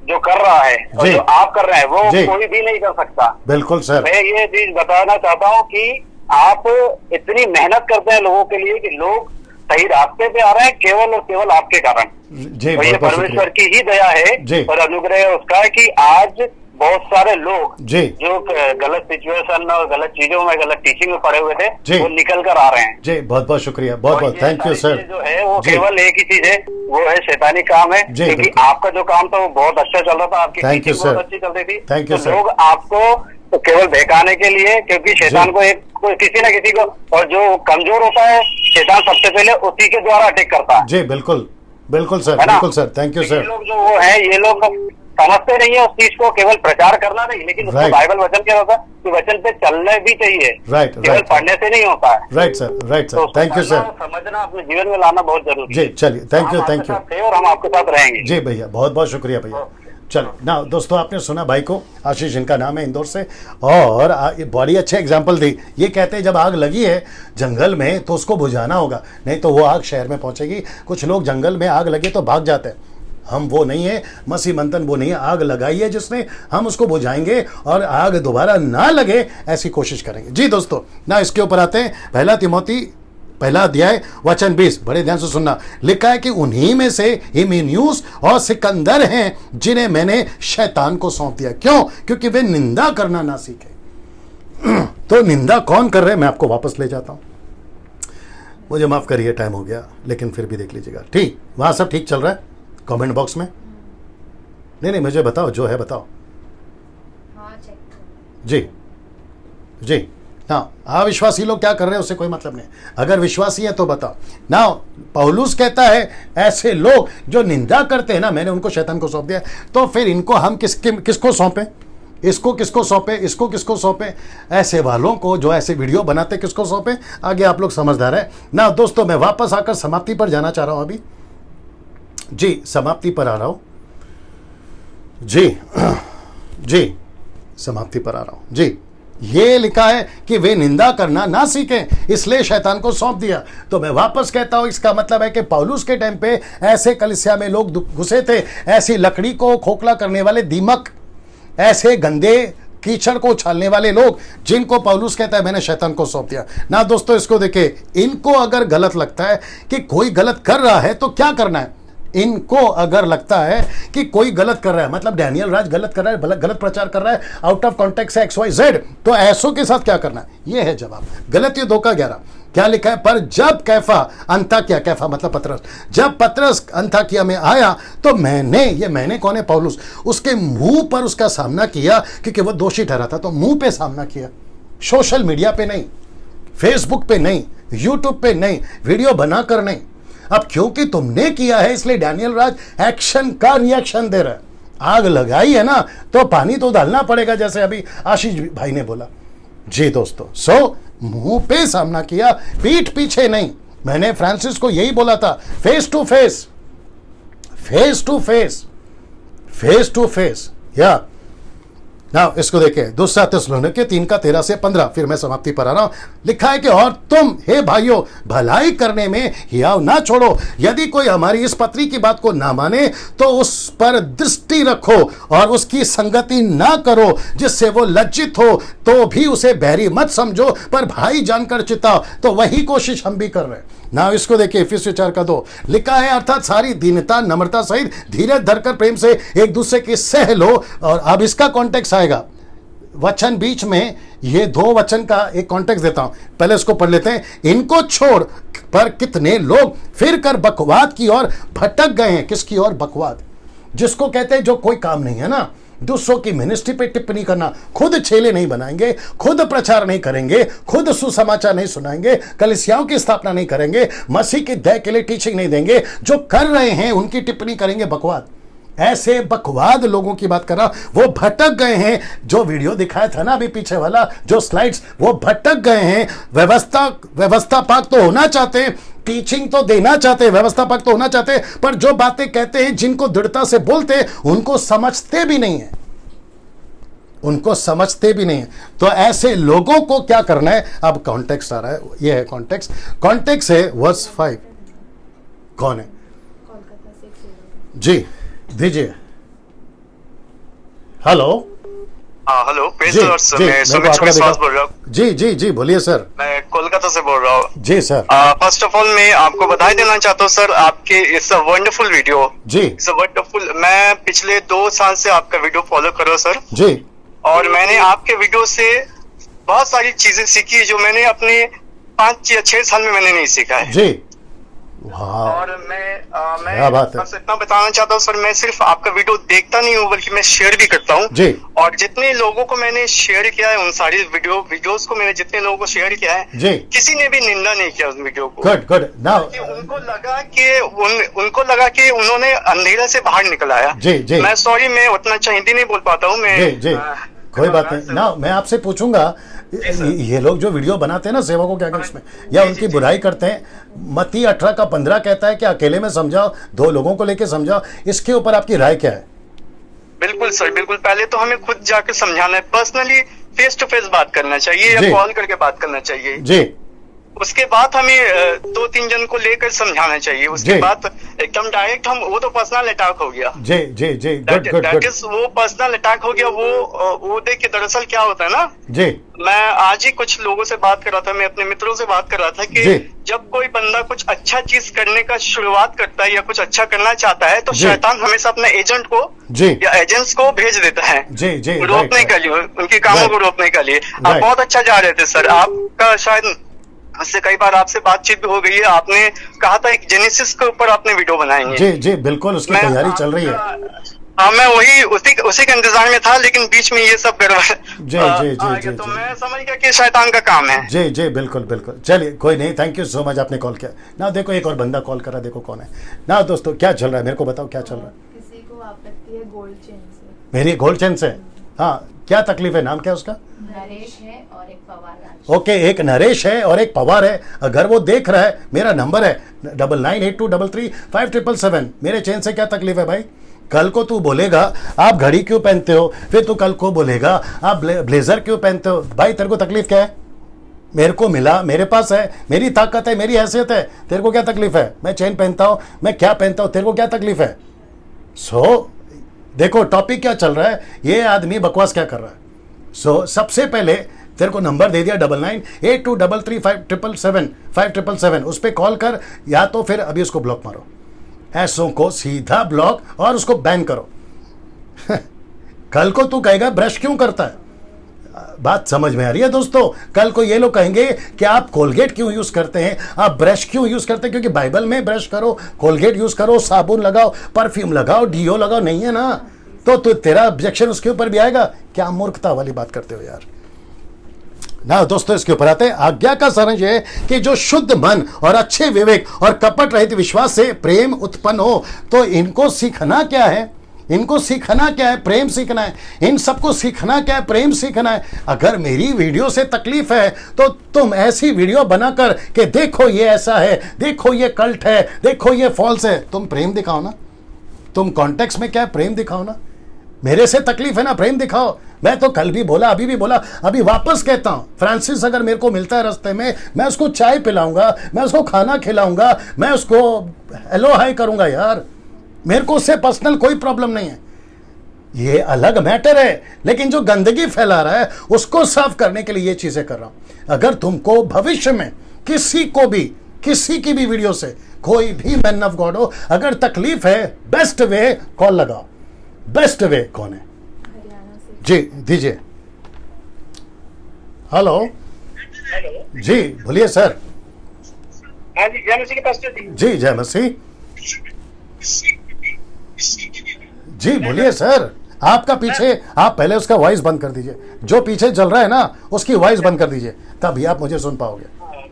F: जो कर रहा है और
A: जी।
F: जो आप कर रहे हैं वो
A: जी।
F: कोई भी नहीं कर सकता।
A: बिल्कुल सर।
F: मैं ये चीज बताना चाहता हूँ कि आप इतनी मेहनत करते हैं लोगों के लिए कि लोग सही रास्ते पे आ रहे हैं केवल और केवल आपके कारण।
A: जी
F: और ये
A: बहुत बहुत
F: परमेश्वर
A: शुक्रिया।
F: की ही दया है
A: जी।
F: और अनुग्रह है उसका है कि आज बहुत सारे लोग
A: जी
F: जो गलत सिचुएशन में और गलत चीजों में, गलत टीचिंग में पड़े हुए थे,
A: जी।
F: वो निकल कर आ रहे हैं।
A: जी बहुत बहुत शुक्रिया, बहुत
F: और
A: बहुत
F: ये
A: थैंक यू
F: सारी
A: सर।
F: चीजें जो है वो
A: जी।
F: केवल एक ही चीज है, वो है शैतानी काम है।
A: जी,
F: क्योंकि
A: बिल्कुल।
F: आपका जो काम था वो बहुत अच्छा चल रहा था, आपकी
A: Thank you,
F: टीचिंग बहुत
A: sir.
F: अच्छी चल रही थी।
A: Thank you,
F: तो
A: sir.
F: लोग आपको केवल बहकाने के लिए, क्योंकि शैतान
A: जी।
F: को एक किसी न किसी को, और जो कमजोर होता है शैतान सबसे पहले उसी के द्वारा अटैक करता है।
A: जी बिल्कुल बिल्कुल सर,
F: है ना?
A: बिल्कुल सर, थैंक यू
F: ये
A: सर।
F: लोग जो वो है, ये लोग समझते नहीं है उस चीज को, केवल प्रचार करना नहीं, लेकिन उसको
A: Right.
F: बाइबल वचन क्या होता है कि वचन पे चलना भी चाहिए।
A: Right,
F: केवल
A: right.
F: पढ़ने से नहीं होता है।
A: राइट सर, राइट
F: तो
A: सर,
F: उसको
A: थैंक यू
F: पढ़ना,
A: सर।
F: समझना, अपने जीवन में लाना बहुत जरूरी है।
A: जी चलिए, थैंक
F: हम
A: यू,
F: आपके
A: थैंक यू।
F: साथ थे और हम आपके साथ रहेंगे।
A: जी भैया, बहुत बहुत शुक्रिया भैया। चलो ना दोस्तों, आपने सुना भाई को, आशीष इनका नाम है, इंदौर से, और बड़ी अच्छे एग्जाम्पल दी। ये कहते हैं जब आग लगी है जंगल में तो उसको बुझाना होगा, नहीं तो वो आग शहर में पहुंचेगी। कुछ लोग जंगल में आग लगे तो भाग जाते हैं, हम वो नहीं है। मसीह मंथन वो नहीं है। आग लगाई है जिसने, हम उसको बुझाएंगे और आग दोबारा ना लगे ऐसी कोशिश करेंगे। जी दोस्तों, ना इसके ऊपर आते हैं। पहला तिमोथी पहला अध्याय वचन 20, बड़े ध्यान से सुनना। लिखा है कि उन्हीं में से हिमेनियुस और सिकंदर हैं जिन्हें मैंने शैतान को सौंप दिया। क्यों? क्योंकि वे निंदा करना ना सीखे। तो निंदा कौन कर रहे हैं, मैं आपको वापस ले जाता हूं। मुझे माफ करिए, टाइम हो गया, लेकिन फिर भी देख लीजिएगा। ठीक, वहां सब ठीक चल रहा है कमेंट बॉक्स में? नहीं मुझे बताओ, जो है बताओ।
E: हाँ चेक करो।
A: जी जी हाँ, अविश्वासी लोग क्या कर रहे हैं उससे कोई मतलब नहीं। अगर विश्वासी है तो बताओ ना। पौलुस कहता है ऐसे लोग जो निंदा करते हैं ना, मैंने उनको शैतान को सौंप दिया, तो फिर इनको हम किसको सौंपें? इसको किसको सौंपे, इसको किसको सौंपे? ऐसे वालों को जो ऐसे वीडियो बनाते किसको सौंपे? आगे आप लोग समझदार है ना। दोस्तों, मैं वापस आकर समाप्ति पर जाना चाह रहा हूं अभी। जी समाप्ति पर आ रहा हूं। जी जी समाप्ति पर आ रहा हूं। जी ये लिखा है कि वे निंदा करना ना सीखें, इसलिए शैतान को सौंप दिया। तो मैं वापस कहता हूं, इसका मतलब है कि पौलुस के टाइम पे ऐसे कलीसिया में लोग घुसे थे, ऐसी लकड़ी को खोखला करने वाले दीमक, ऐसे गंदे कीचड़ को उछालने वाले लोग, जिनको पौलुस कहता है मैंने शैतान को सौंप दिया ना। दोस्तों इसको देखिए, इनको अगर गलत लगता है कि कोई गलत कर रहा है तो क्या करना है? इनको अगर लगता है कि कोई गलत कर रहा है, मतलब डैनियल राज गलत कर रहा है, गलत प्रचार कर रहा है, आउट ऑफ कॉन्टेक्स्ट है XYZ, तो ऐसों के साथ क्या करना है? ये है जवाब। गलती 2 का 11 क्या लिखा है? पर जब कैफा अंताकिया, कैफा मतलब पतरस, जब पतरस अंताकिया में आया तो मैंने, ये मैंने कौन है? पौलुस, उसके मुंह पर उसका सामना किया, क्योंकि वो दोषी ठहरा था, तो मुंह पे सामना किया, सोशल मीडिया पे नहीं, फेसबुक पे नहीं, यूट्यूब पे नहीं, वीडियो बनाकर नहीं। अब क्योंकि तुमने किया है इसलिए डैनियल राज एक्शन का रिएक्शन दे रहा है। आग लगाई है ना तो पानी तो डालना पड़ेगा, जैसे अभी आशीष भाई ने बोला। जी दोस्तों, सो मुंह पे सामना किया, पीठ पीछे नहीं। मैंने फ्रांसिस को यही बोला था, face to face, face to face, face to face. या ना इसको देखे, दूसरा थिस्सलुनीके 3 का 13 से 15, फिर मैं समाप्ति पर आ रहा हूं। लिखा है कि और तुम हे भाइयों भलाई करने में हियाव ना छोड़ो, यदि कोई हमारी इस पत्री की बात को ना माने तो उस पर दृष्टि रखो और उसकी संगति ना करो, जिससे वो लज्जित हो तो भी उसे बैरी मत समझो, पर भाई जानकर चिताओ। तो वही कोशिश हम भी कर रहे हैं ना। इसको देखिए, फिर 4 का 2 लिखा है, अर्थात सारी दीनता नम्रता सहित धीरज धरकर प्रेम से एक दूसरे की सह लो। और अब इसका कॉन्टेक्स्ट आएगा, वचन बीच में, ये 2 वचन का एक कॉन्टेक्स्ट देता हूं, पहले इसको पढ़ लेते हैं। इनको छोड़ पर कितने लोग फिर कर बकवाद की ओर भटक गए हैं। किसकी ओर? बकवाद, जिसको कहते हैं जो कोई काम नहीं है ना, दूसरों की मिनिस्ट्री पे टिप्पणी करना, खुद छेले नहीं बनाएंगे, खुद प्रचार नहीं करेंगे, खुद सुसमाचार नहीं सुनाएंगे, कलीसियाओं की स्थापना नहीं करेंगे, मसीह की दया के लिए टीचिंग नहीं देंगे, जो कर रहे हैं उनकी टिप्पणी करेंगे, बकवाद। ऐसे बकवाद लोगों की बात कर रहा, वो भटक गए हैं। जो वीडियो दिखाया था ना अभी पीछे वाला, जो स्लाइड्स, वो भटक गए हैं। व्यवस्था पाक तो होना चाहते हैं, टीचिंग तो देना चाहते हैं, व्यवस्था पाक तो होना चाहते हैं, पर जो बातें कहते हैं, जिनको दृढ़ता से बोलते हैं, उनको समझते भी नहीं है, उनको समझते भी नहीं है। तो ऐसे लोगों को क्या करना है? अब कॉन्टेक्स्ट आ रहा है, ये है कॉन्टेक्स्ट। कॉन्टेक्स्ट है वर्स 5। कौन है? जी दीजिए। हेलो।
C: हाँ हेलो, सर मैं सुमित विश्वास बोल रहा हूँ।
A: जी जी जी बोलिए सर।
C: मैं कोलकाता से बोल रहा हूँ।
A: जी सर।
C: फर्स्ट ऑफ ऑल मैं आपको बधाई देना चाहता हूँ सर, आपके इट्स अ वंडरफुल वीडियो।
A: जी
C: इट्स अ वंडरफुल। मैं पिछले 2 साल से आपका वीडियो फॉलो कर रहा हूँ सर।
A: जी। और
C: मैंने आपके वीडियो से बहुत सारी चीजें सीखी जो मैंने अपने 5 या 6 साल में मैंने नहीं सीखा है।
A: जी।
C: और मैं
A: बात है।
C: आपसे इतना बताना चाहता हूँ सर, मैं सिर्फ आपका वीडियो देखता नहीं हूँ बल्कि मैं शेयर भी करता हूँ।
A: जी।
C: और जितने लोगों को मैंने शेयर किया है, उन सारी वीडियोस को मैंने जितने लोगों को शेयर किया है,
A: जी,
C: किसी ने भी निंदा नहीं किया उस वीडियो को।
A: गुड नाउ
C: उनको लगा कि उन्होंने अंधेरा से बाहर निकल आया।
A: जी जी।
C: मैं सॉरी, मैं उतना हिंदी नहीं बोल पाता हूँ मैं।
A: जी कोई बात नहीं ना। मैं आपसे पूछूंगा, ये लोग जो वीडियो बनाते हैं ना सेवकों के अगेंस्ट में, या उनकी बुराई करते हैं, मत्ती 18 का 15 कहता है कि अकेले में समझाओ, 2 लोगों को लेकर समझाओ, इसके ऊपर आपकी राय क्या है?
C: बिल्कुल सर, बिल्कुल। पहले तो हमें खुद जाकर समझाना है, पर्सनली फेस टू फेस बात करना चाहिए या कॉल करके बात करना चाहिए।
A: जी। उसके बाद हमें
C: 2-3 जन को लेकर समझाना चाहिए। उसके बाद एकदम डायरेक्ट हम, वो तो पर्सनल अटैक हो गया।
A: जी जी जी, गुड गुड गुड।
C: वो पर्सनल अटैक हो गया। वो देखिए दरअसल क्या होता है ना
A: जी,
C: मैं आज ही कुछ लोगों से बात कर रहा था, मैं अपने मित्रों से बात कर रहा था कि जब कोई बंदा कुछ अच्छा चीज करने का शुरुआत करता है या कुछ अच्छा करना चाहता है तो शैतान हमेशा अपने एजेंट को या एजेंट्स को भेज देता है रोकने के लिए, उनके कामों को रोकने के लिए। आप बहुत अच्छा जा रहे थे सर, आपका शायद उससे कई बार आपसे बातचीत भी हो गई है। आपने कहा था एक जेनेसिस के ऊपर आपने वीडियो बनाएंगे।
A: जी जी बिल्कुल, उसकी तैयारी चल रही है।
C: हाँ, मैं वही उसी के इंतजार में था, लेकिन बीच में ये सब गड़बड़
A: जी जी जी जी,
C: तो मैं समझ गया कि शैतान का काम है।
A: जी जी बिल्कुल बिल्कुल। चलिए कोई नहीं, थैंक यू सो मच, आपने कॉल किया ना। देखो एक और बंदा कॉल करा, देखो कौन है ना। दोस्तों क्या चल रहा है, मेरे को बताओ क्या चल रहा है।
D: किसी को आपत्ति है गोल्ड चेन से।
A: मेरी गोल्ड चेन से? हाँ, क्या तकलीफ है? नाम क्या उसका?
E: नरेश है और एक पवार।
A: ओके, एक नरेश है और एक पवार है। अगर वो देख रहा है, मेरा नंबर है 9982335777। मेरे चेन से क्या तकलीफ है भाई? कल को तू बोलेगा आप घड़ी क्यों पहनते हो, फिर तू कल को बोलेगा आप ब्लेजर क्यों पहनते हो। भाई तेरे को तकलीफ क्या है? मेरे को मिला, मेरे पास है, मेरी ताकत है, मेरी हैसियत है, तेरे को क्या तकलीफ है? मैं चेन पहनता हूं, मैं क्या पहनता हूं, तेरे को क्या तकलीफ है? सो देखो टॉपिक क्या चल रहा है, ये आदमी बकवास क्या कर रहा है। सो सबसे पहले तेरे को नंबर दे दिया 9982335777 उस पर कॉल कर, या तो फिर अभी उसको ब्लॉक मारो, ऐसों को सीधा ब्लॉक और उसको बैन करो। कल को तू कहेगा ब्रश क्यों करता है, बात समझ में आ रही है दोस्तों? कल को ये लोग कहेंगे कि आप कोलगेट क्यों यूज करते हैं, आप ब्रश क्यों यूज करते हैं, क्योंकि बाइबल में ब्रश करो, कोलगेट यूज करो, साबुन लगाओ, परफ्यूम लगाओ, डीओ लगाओ, नहीं है ना? तो तेरा ऑब्जेक्शन उसके ऊपर भी आएगा। क्या मूर्खता वाली बात करते हो यार। ना दोस्तों, इसके ऊपर आते हैं। आज्ञा का सारांश है कि जो शुद्ध मन और अच्छे विवेक और कपट रहित विश्वास से प्रेम उत्पन्न हो। तो इनको सीखना क्या है? इनको सीखना क्या है? प्रेम सीखना है। इन सबको सीखना क्या है? प्रेम सीखना है। अगर मेरी वीडियो से तकलीफ है तो तुम ऐसी वीडियो बनाकर कि देखो ये ऐसा है, देखो ये कल्ट है, देखो ये फॉल्स है, तुम प्रेम दिखाओ ना। तुम कॉन्टेक्स्ट में क्या है, प्रेम दिखाओ ना। मेरे से तकलीफ है ना, प्रेम दिखाओ। मैं तो कल भी बोला, अभी भी बोला, अभी वापस कहता हूं, फ्रांसिस अगर मेरे को मिलता है रास्ते में, मैं उसको चाय पिलाऊंगा, मैं उसको खाना खिलाऊंगा, मैं उसको हेलो हाय करूंगा यार। मेरे को उससे पर्सनल कोई प्रॉब्लम नहीं है, ये अलग मैटर है। लेकिन जो गंदगी फैला रहा है उसको साफ करने के लिए ये चीजें कर रहा हूं। अगर तुमको भविष्य में किसी को भी, किसी की भी वीडियो से कोई भी मैन ऑफ गॉड हो, अगर तकलीफ है, बेस्ट वे कॉल लगाओ। बेस्ट वे कौन है जी? दीजिए। हेलो जी, बोलिए सर।
F: हाँ जी, जय मसीह के पास
A: जी, जय मसीह जी, बोलिए सर। आपका पीछे, आप पहले उसका वॉइस बंद कर दीजिए, जो पीछे चल रहा है ना उसकी वॉइस बंद कर दीजिए, तभी आप मुझे सुन पाओगे।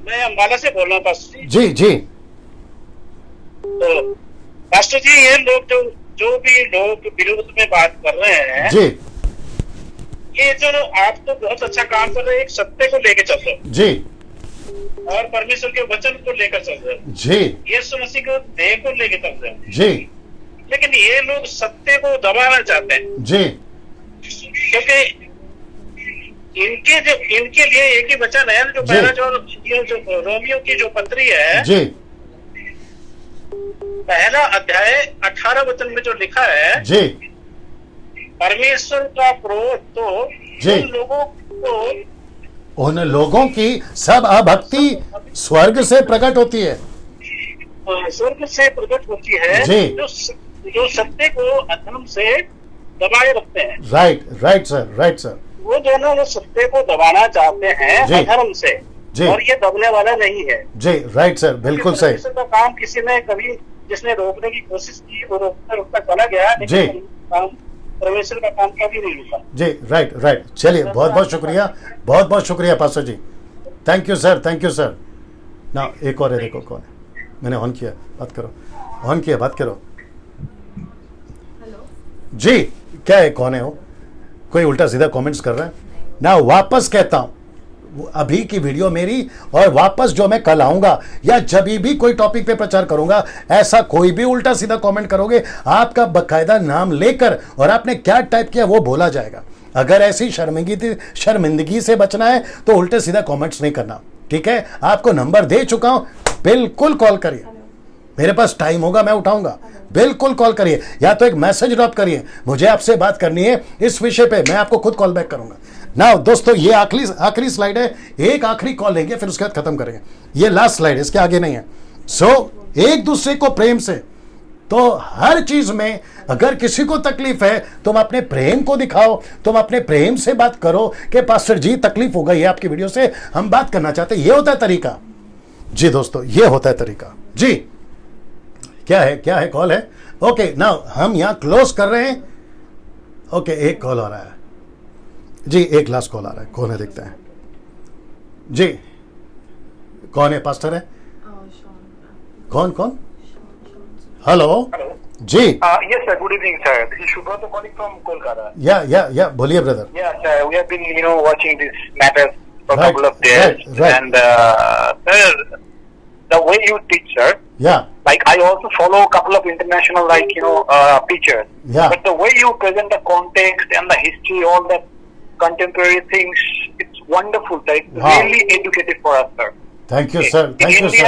F: मैं अम्बाला से बोल रहा हूँ पास्टर
A: जी जी।
F: तो पास्टर जी, ये लोग जो भी लोग विरोध में बात कर रहे हैं
A: जी,
F: ये जो आप तो बहुत अच्छा काम कर रहे हैं, एक सत्य को लेकर चल रहे हैं
A: जी
F: और परमेश्वर के वचन को लेकर चल रहे हैं
A: जी,
F: यीशु मसीह को देह को लेकर चल रहे हैं।
A: जी
F: लेकिन ये लोग सत्य को दबाना चाहते हैं
A: जी,
F: क्योंकि इनके लिए एक ही वचन है जो पहला जो रोमियो की जो पत्री है
A: जी,
F: पहला अध्याय 18 वचन में जो लिखा है,
A: जी,
F: परमेश्वर का क्रोध तो
A: जी। उन लोगों की सब अभक्ति स्वर्ग से प्रकट होती है,
F: स्वर्ग से प्रकट होती है,
A: जी।
F: जो सत्य को अधर्म से दबाए रखते हैं।
A: Right right sir, right sir.
F: वो दोनों वो सत्य को दबाना चाहते हैं
A: जी।
F: अधर्म से,
A: जी।
F: और ये दबने वाला नहीं है
A: जी, राइट सर, बिल्कुल सही।
F: परमेश्वर का काम किसी ने कभी जिसने रोकने की कोशिश की वो रोकता रोकता चला गया,
A: जी।
F: लेकिन काम परमेश्वर का काम कभी नहीं रुका।
A: जी, राइट राइट। चलिए, बहुत बहुत शुक्रिया, बहुत बहुत शुक्रिया pastor ji. Thank you sir, thank you sir. ना एक और है, देखो कौन है। मैंने ऑन किया, बात करो। ऑन किया, बात करो।
D: हेलो
A: जी, क्या है, कौन है वो? कोई उल्टा सीधा कमेंट्स कर रहा है ना। वापस कहता हूं, अभी की वीडियो मेरी और वापस जो मैं कल आऊंगा या जब भी कोई टॉपिक पे प्रचार करूंगा, ऐसा कोई भी उल्टा सीधा कमेंट करोगे, आपका बकायदा नाम लेकर और आपने क्या टाइप किया वो बोला जाएगा। अगर ऐसी शर्मिंदगी से बचना है तो उल्टे सीधा कमेंट्स नहीं करना, ठीक है? आपको नंबर दे चुका हूं, बिल्कुल कॉल करिए। मेरे पास टाइम होगा मैं उठाऊंगा, बिल्कुल कॉल करिए, या तो एक मैसेज ड्रॉप करिए, मुझे आपसे बात करनी है इस विषय पे, मैं आपको खुद कॉल बैक करूंगा ना। दोस्तों, ये आखिरी स्लाइड है, एक आखिरी कॉल लेंगे फिर उसके बाद खत्म करेंगे। ये लास्ट स्लाइड है, इसके आगे नहीं है। एक दूसरे को प्रेम से, तो हर चीज में अगर किसी को तकलीफ है, तुम अपने प्रेम को दिखाओ, तुम अपने प्रेम से बात करो कि पास्टर जी तकलीफ हो गई है आपकी वीडियो से, हम बात करना चाहते हैं। ये होता है तरीका जी दोस्तों, ये होता है तरीका जी। क्या है कॉल है? ओके, नाउ हम यहां क्लोज कर रहे हैं। ओके, एक कॉल आ रहा है जी, एक लास्ट कॉल आ रहा है। कौन है, देखते हैं जी। कौन है? पास्टर है? कौन? Hello ji.
F: Yes sir, good evening sir. This is Shubhra calling from Kolkata.
A: या बोलिए brother.
F: Yeah sir, we have been watching this matters for a
A: Right,
F: couple of days,
A: right.
F: and sir, the way you teach sir,
A: या
F: like I also follow a couple of international teachers.
A: Yeah.
F: But the way you present the context and the history, all the contemporary things, it's wonderful sir. It's
A: Wow.
F: really educative for us sir.
A: Thank you sir,
F: In
A: thank you
F: India,
A: sir.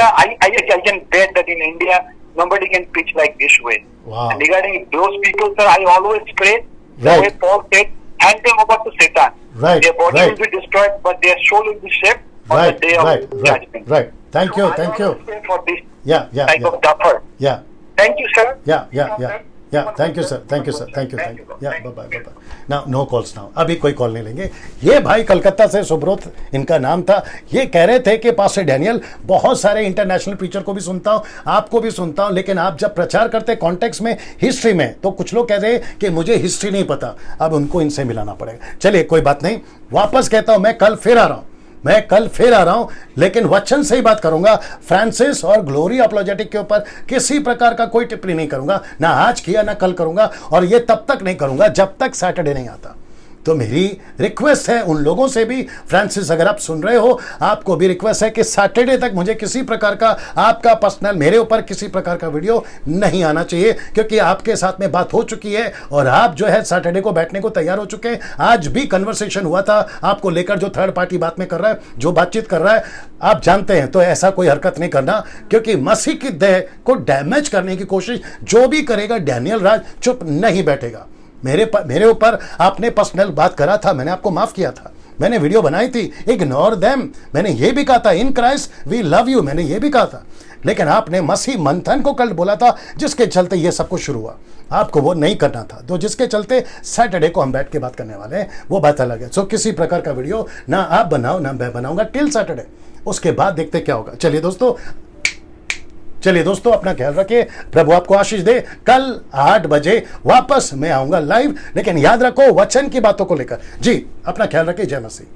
F: I can bet that in India nobody can preach like this way.
A: Wow.
F: And regarding those people, sir, I always pray the
A: Right.
F: way Paul said, hand them over to Satan.
A: Right,
F: Their body
A: right.
F: will be destroyed, but their soul will be saved on
A: Right,
F: the day of
A: right, right,
F: judgment.
A: right. Thank you,
F: So I
A: thank you.
F: want to pray for this
A: Yeah,
F: type of duffer.
A: yeah.
F: Thank you, sir.
A: Yeah, thank you, sir. Thank you. Yeah, bye-bye. Now, no calls now. अभी कोई call नहीं लेंगे। ये भाई कलकत्ता से सुब्रोत इनका नाम था। ये कह रहे थे कि पास्टर डैनियल बहुत सारे इंटरनेशनल प्रीचर को भी सुनता हूँ, आपको भी सुनता हूँ, लेकिन आप जब प्रचार करते कॉन्टेक्स्ट में हिस्ट्री में, तो कुछ लोग कह रहे हैं कि मुझे हिस्ट्री नहीं पता। अब उनको इनसे मिलाना पड़ेगा। चलिए कोई बात नहीं, वापस कहता हूँ मैं कल फिर आ रहा हूं, लेकिन वचन से ही बात करूंगा। फ्रांसिस और ग्लोरी अपॉलोजेटिक के ऊपर किसी प्रकार का कोई टिप्पणी नहीं करूंगा, ना आज किया ना कल करूंगा, और ये तब तक नहीं करूंगा जब तक सैटरडे नहीं आता। तो मेरी रिक्वेस्ट है उन लोगों से भी, फ्रांसिस अगर आप सुन रहे हो, आपको भी रिक्वेस्ट है कि सैटरडे तक मुझे किसी प्रकार का आपका पर्सनल मेरे ऊपर किसी प्रकार का वीडियो नहीं आना चाहिए, क्योंकि आपके साथ में बात हो चुकी है और आप जो है सैटरडे को बैठने को तैयार हो चुके हैं। आज भी कन्वर्सेशन हुआ था आपको लेकर, जो थर्ड पार्टी बात में कर रहा है, जो बातचीत कर रहा है, आप जानते हैं। तो ऐसा कोई हरकत नहीं करना, क्योंकि मसीह की देह को डैमेज करने की कोशिश जो भी करेगा, डैनियल राज चुप नहीं बैठेगा। मेरे ऊपर आपने पर्सनल बात करा था, मैंने आपको माफ किया था, मैंने वीडियो बनाई थी, इग्नोर देम, मैंने ये भी कहा था in Christ we love you, मैंने ये भी कहा था। लेकिन आपने मसीह मंथन को कल बोला था, जिसके चलते ये सब कुछ शुरू हुआ। आपको वो नहीं करना था, तो जिसके चलते सैटरडे को हम बैठ के बात करने वाले हैं, वो बात अलग है। सो किसी प्रकार का वीडियो ना आप बनाओ ना मैं बनाऊंगा टिल सैटरडे, उसके बाद देखते क्या होगा। चलिए दोस्तों अपना ख्याल रखिए, प्रभु आपको आशीष दे। कल 8 बजे वापस मैं आऊंगा लाइव, लेकिन याद रखो वचन की बातों को लेकर। जी अपना ख्याल रखिए, जय मसीह।